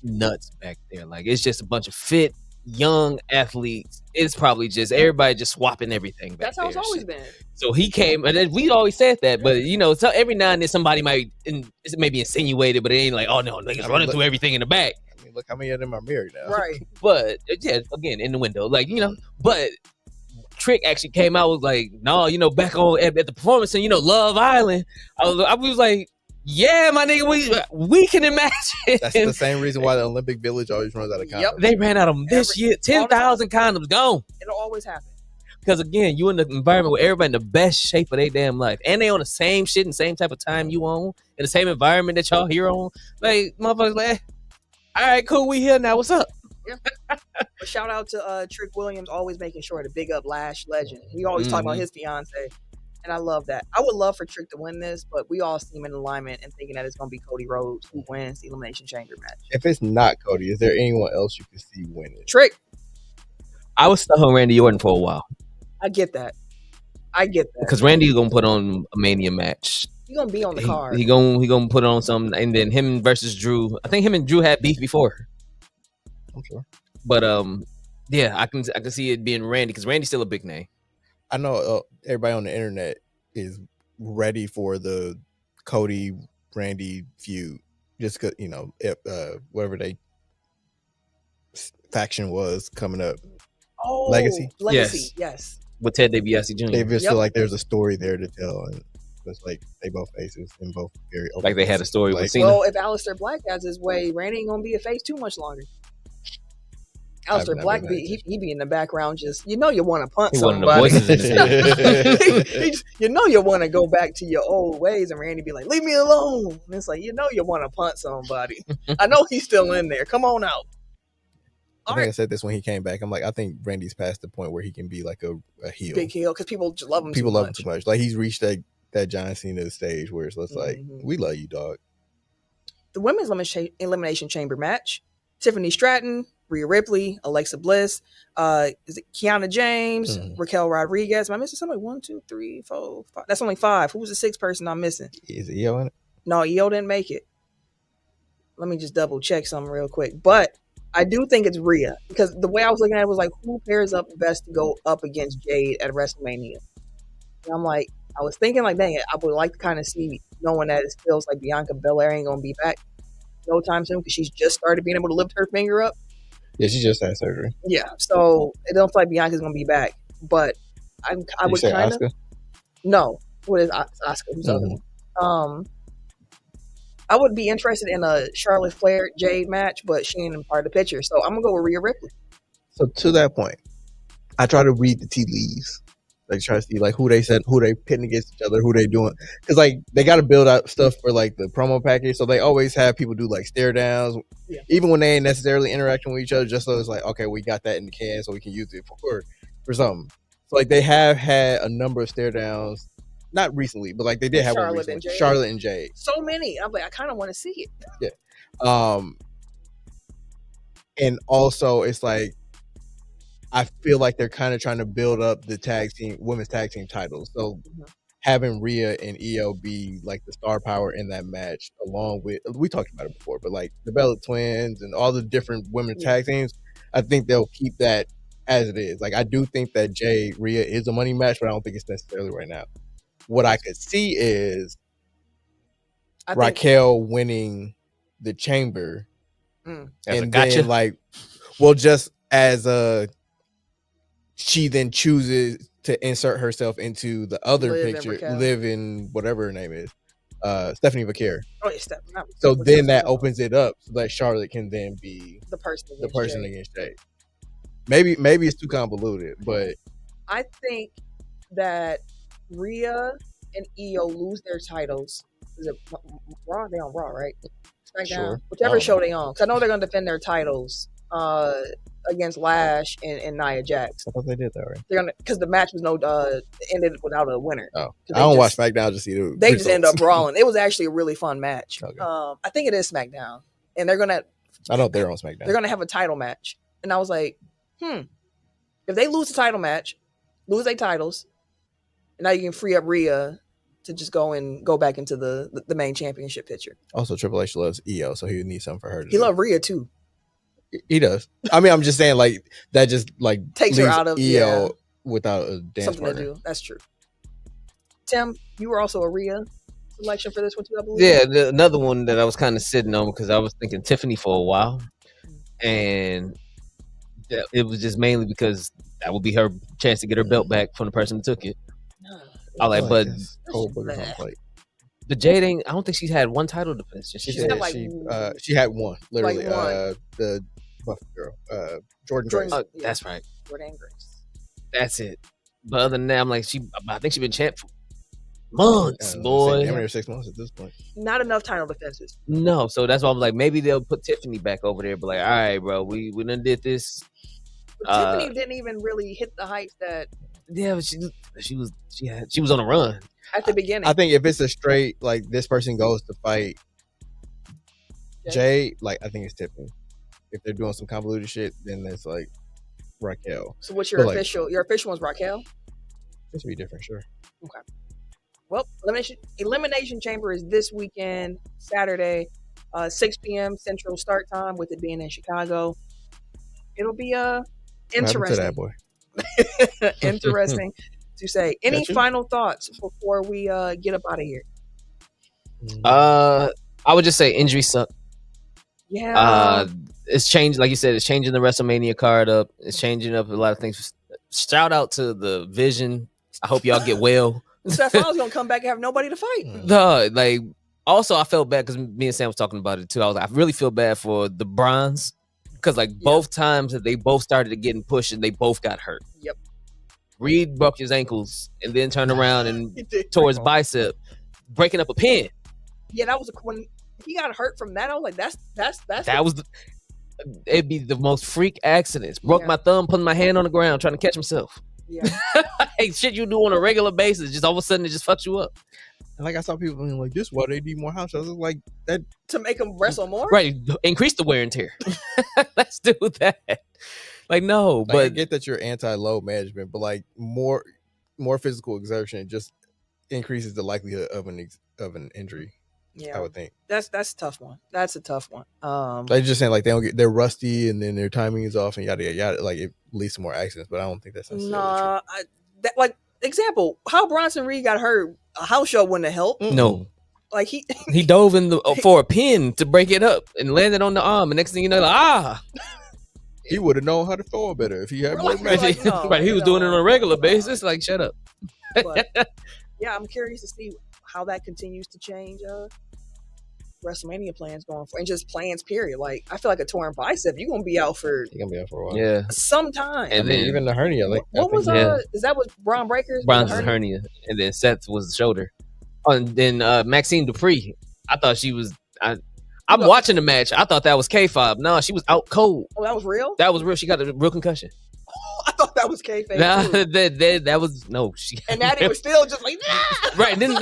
nuts back there. Like it's just a bunch of fit young athletes. It's probably just everybody just swapping everything back. That's how it's there and always shit. been. So he came, and then we always said that, but you know, so every now and then somebody might maybe insinuated, but it ain't like, oh no, niggas running through everything in the back. I mean, look how many of them are married now. Right. But yeah, again, in the window, like, you know, but Trick actually came out was like, no, you know, back on at the performance and, you know, Love Island. I was like, yeah, my nigga, we can imagine. That's the same reason why the Olympic Village always runs out of condoms. Yep. They ran out of them this year. 10,000 condoms gone. It'll always happen. Because again, you in the environment where everybody in the best shape of their damn life, and they on the same shit and same type of time you on, in the same environment that y'all here on. Like motherfuckers, like, all right, cool, we here now. What's up? Yeah. But shout out to Trick Williams, always making sure to big up Lash Legend. We always talk about his fiance, and I love that. I would love for Trick to win this, but we all seem in alignment and thinking that it's going to be Cody Rhodes who wins the Elimination Chamber match. If it's not Cody, is there anyone else you can see winning? Trick. I was stuck on Randy Orton for a while. I get that. Because Randy's gonna put on a Mania match. He's gonna be on the card. He gonna put on some, and then him versus Drew. I think him and Drew had beef before. I'm sure. But yeah, I can see it being Randy because Randy's still a big name. I know everybody on the internet is ready for the Cody Randy feud, just cause you know whatever they faction was coming up. Oh, Legacy, yes. With Ted DiBiase Jr. They just feel like there's a story there to tell, and it's like they both faces and both very open. Like they had a story with Cena. Well, if Aleister Black has his way, Randy ain't gonna be a face too much longer. Aleister Black, he be in the background, just you want to punt somebody. One of the voices in his you want to go back to your old ways, and Randy be like, "Leave me alone." And it's like you want to punt somebody. I know he's still in there. Come on out. I think I said this when he came back. I'm like, I think Randy's past the point where he can be like a heel, big heel, because people just love him. People love him too much. Like he's reached that John Cena stage where it's like, we love you, dog. The women's elimination chamber match: Tiffany Stratton, Rhea Ripley, Alexa Bliss, is it Kiana James, Raquel Rodriguez? Am I missing somebody? 1, 2, 3, 4, 5. That's only 5. Who's the 6th person I'm missing? Is Io in it? No, Io didn't make it. Let me just double check something real quick. But I do think it's Rhea, because the way I was looking at it was like, who pairs up best to go up against Jade at WrestleMania? And I'm like, I was thinking like, dang it, I would like to kind of see, knowing that it feels like Bianca Belair ain't going to be back no time soon because she's just started being able to lift her finger up. Yeah, she just had surgery. Yeah, so it don't feel like Bianca's going to be back. But I would kind of... No. What is Asuka? Who's the other one? I would be interested in a Charlotte Flair Jade match, but she ain't part of the picture. So I'm gonna go with Rhea Ripley. So to that point, I try to read the tea leaves, like try to see like who they pitting against each other, who they doing, because like they got to build out stuff for like the promo package. So they always have people do like stare downs, even when they ain't necessarily interacting with each other. Just so it's like, okay, we got that in the can, so we can use it for something. So like they have had a number of stare downs. Not recently, but like they did have one recently. Charlotte and Jade. So many. I'm like, I kind of want to see it. Yeah. And also it's like I feel like they're kind of trying to build up the women's tag team titles. So having Rhea and Io be like the star power in that match, along with, we talked about it before, but like the Bella Twins and all the different women's tag teams, I think they'll keep that as it is. Like I do think that Jade Rhea is a money match, but I don't think it's necessarily right now. What I could see is Raquel winning the chamber, and then like, well, just as she then chooses to insert herself into the other picture, Liv in whatever her name is, Stephanie Vaquer. Oh, yeah, Stephanie. So then that opens it up so that Charlotte can then be the person against Jade. Maybe it's too convoluted, but I think that Rhea and Io lose their titles. Is it Raw? They on Raw, right? SmackDown, Sure. whichever show they on. Because I know they're gonna defend their titles against Lash and Nia Jax. I thought they did that, right? They're gonna because the match was ended without a winner. Oh, I don't watch SmackDown to see the They results. just end up brawling. It was actually a really fun match. Okay. I think it is SmackDown, and they're gonna. I know they're on SmackDown. They're gonna have a title match, and I was like, if they lose the title match, lose their titles, and now you can free up Rhea to just go back into the main championship picture. Also, Triple H loves Io, so he would need something for her to He do. loves Rhea too. He does. I mean, I'm just saying, like, that just like Takes her out of Io without a dance something partner. to do. That's true. Tim, you were also a Rhea selection for this one too, I believe. Yeah, another one that I was kind of sitting on because I was thinking Tiffany for a while, and it was just mainly because that would be her chance to get her belt back from the person who took it. I like, but cold boogers on the plate. the Jade ain't. I don't think she's had one title defense. She's She had, like, she had one, literally. like one. The Buff girl, Jordan Grace. Oh, that's right. Jordan Grace. That's it. But other than that, I'm like, I think she's been champ for months, boy. Damn near 6 months at this point. Not enough title defenses. No, so that's why I'm like, maybe they'll put Tiffany back over there. But like, all right, bro, we done did this. But Tiffany didn't even really hit the heights that. Yeah, but she was on a run at the beginning. I think if it's a straight like this person goes to fight Jay, like I think it's Tiffany. If they're doing some convoluted shit, then it's like Raquel. So what's your official? Like, your official one's Raquel. This would be different, sure. Okay. Well, Elimination Chamber is this weekend, Saturday, 6 p.m. Central start time. With it being in Chicago, it'll be interesting. To that boy. Interesting to say. Any final thoughts before we get up out of here? I would just say injuries suck. Yeah. It's changed, like you said, it's changing the WrestleMania card up. It's changing up a lot of things. Shout out to the Vision. I hope y'all get well. Seth Rollins gonna come back and have nobody to fight. No, like also I felt bad because me and Sam was talking about it too. I was like, I really feel bad for the Bronze because like both times that they both started getting pushed and they both got hurt. Yep. Reed broke his ankles and then turned around and tore his bicep, breaking up a pin. Yeah, that was when he got hurt from that. I was like, it'd be the most freak accidents. Broke my thumb, putting my hand on the ground, trying to catch himself. Yeah. Hey, shit you do on a regular basis, just all of a sudden it just fucks you up. And like I saw people being like, this is why they need more house shows. Like that to make them wrestle more. Right. Increase the wear and tear. Let's do that. Like, no, like, but I get that you're anti-load management, but like more physical exertion just increases the likelihood of an injury. Yeah, I would think that's a tough one. That's a tough one. They're just saying like they're rusty and then their timing is off and yada yada yada. Like it leads to more accidents, but I don't think that's necessarily true. Like example, how Bronson Reed got hurt, a house show wouldn't have helped. No, like he dove in for a pin to break it up and landed on the arm. And next thing you know, like, he would have known how to throw it better if he had more magic. Right, he was doing it on a regular basis. Like, shut up. But, yeah, I'm curious to see how that continues to change WrestleMania plans going forward and just plans period. Like I feel like a torn bicep, you're gonna be out for a while. Yeah. Sometime. And then even the hernia. Like what was is that what Braun Breaker's? Braun's hernia. And then Seth was the shoulder. Oh, and then Maxine Dupree. I thought she was I'm watching the match. I thought that was K-Fob. No, she was out cold. Oh, that was real? That was real. She got a real concussion. I thought that was kayfabe. Nah, that was no. And Natty was still just like, right. And then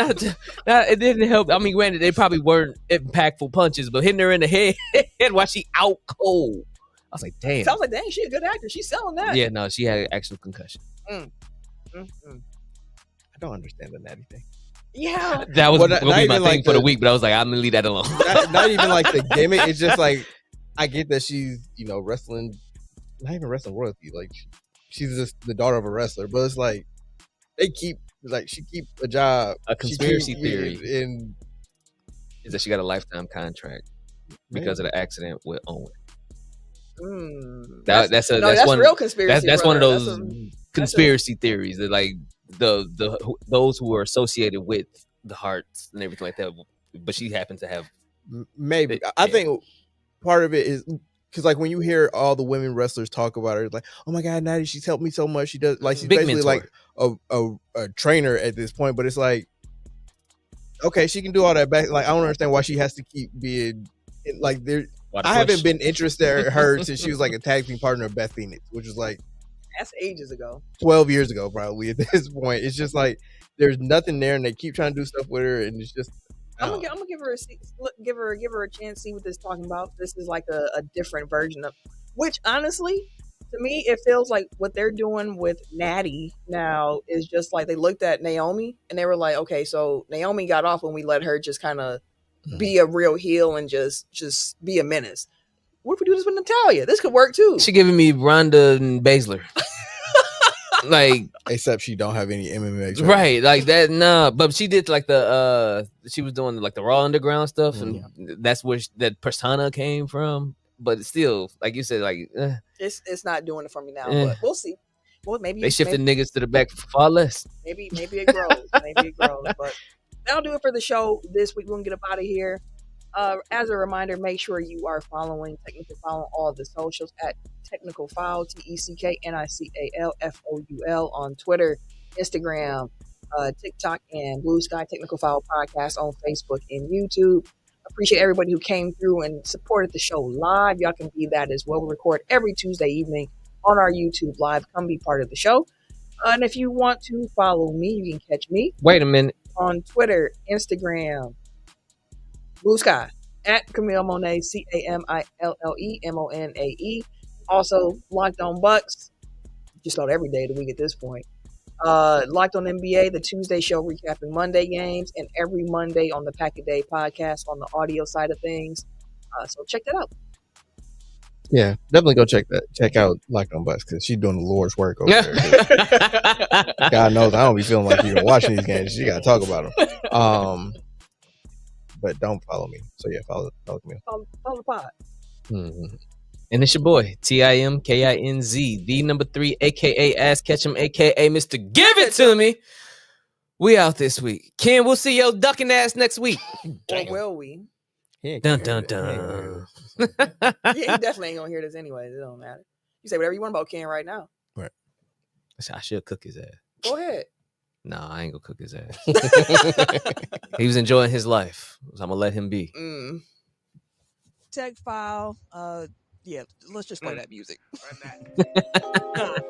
it didn't help. I mean, granted, they probably weren't impactful punches, but hitting her in the head while she out cold. I was like, damn. Sounds like, dang, she a good actor. She's selling that. Yeah, no, she had an actual concussion. I don't understand the Natty thing. Yeah, that was gonna be my thing for the week, but I was like, I'm gonna leave that alone. Not even like the gimmick. It's just like I get that she's wrestling, not even wrestling royalty. Like she's just the daughter of a wrestler, but it's like she keep a job. A conspiracy theory is that she got a lifetime contract because of the accident with Owen. That's one real conspiracy. That's one of those conspiracy theories that like those who are associated with the Hearts and everything like that. But she happens to have maybe. I think part of it is because like when you hear all the women wrestlers talk about her, it's like, oh my god, Natty, she's helped me so much. She does like she's Big basically mentor. like a trainer at this point. But it's like, okay, she can do all that back. Like I don't understand why she has to keep being like there. I haven't been interested in her since she was like a tag team partner of Beth Phoenix, which was like That's ages ago. 12 years ago, probably at this point. It's just like there's nothing there, and they keep trying to do stuff with her, and it's just. I'm gonna give her a chance, see what this is talking about. This is like a different version of, which honestly, to me, it feels like what they're doing with Natty now is just like they looked at Naomi and they were like, okay, so Naomi got off when we let her just kind of be a real heel and just be a menace. What if we do this with Natalya? This could work too. She giving me Ronda and Baszler. Like, except she don't have any MMA. Right, like that. Nah, but she did like she was doing like the Raw Underground stuff, and that's where that persona came from. But still, like you said, like it's not doing it for me now. But we'll see. Well, maybe they shifted niggas to the back for far less. Maybe it grows. Maybe it grows. But that'll do it for the show this week. We're gonna get up out of here. As a reminder, make sure you are following Technical Foul on all the socials at Technical Foul, TECKNICALFOUL on Twitter, Instagram, TikTok, and Blue Sky. Technical Foul Podcast on Facebook and YouTube. Appreciate everybody who came through and supported the show live. Y'all can be that as well. We record every Tuesday evening on our YouTube live. Come be part of the show. And if you want to follow me, you can catch me. Wait a minute. On Twitter, Instagram, Blue Sky at Camille Monet, CAMILLEMONAE. Also, Locked on Bucks, just about every day of the week at this point. Locked on NBA, the Tuesday show recapping Monday games, and every Monday on the Pack a Day podcast on the audio side of things. So check that out. Yeah, definitely go check out Locked on Bucks because she's doing the Lord's work over there. God knows I don't be feeling like you're watching these games. You got to talk about them. But don't follow me. So yeah, follow me. Follow the pod. Mm-hmm. And it's your boy, TIMKINZ, the number 3, aka Ass Ketchum, aka Mr. Give It To Me. We out this week. Ken, we'll see your ducking ass next week. Or will we? Dun dun dun. He definitely ain't gonna hear this anyway. It don't matter. You say whatever you want about Ken right now. Right. I should cook his ass. Go ahead. No, I ain't gonna cook his ass. He was enjoying his life. So I'm gonna let him be. Tech File. Yeah, let's just play that music.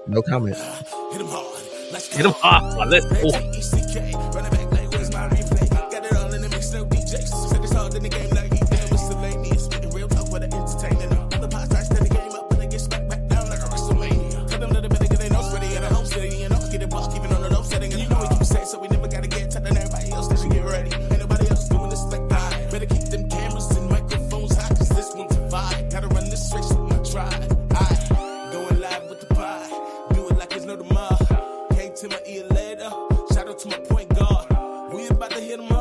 No comment. Hit him hard. Let's Hit him hard. Let's go. Running back like where's my replay? Got it all in the mix, no DJs. Said it's hard in the game like he damn miscellaneous. Spitting real talk for the entertainment. The past I stand the game up and they get smacked back down like a WrestleMania. Tell them that the better get they know ready at a home city. And I'll get it blocked even on the low setting. And you know what you say, so we never gotta get telling everybody else that you get ready. Ain't nobody else doing this like I. Better keep them cameras and microphones hot, cause this one's a vibe. Gotta run this race with my tribe. I going live with the pie. Do it like it's no tomorrow. Came to my ear later. Shout out to my point guard. We about to hit him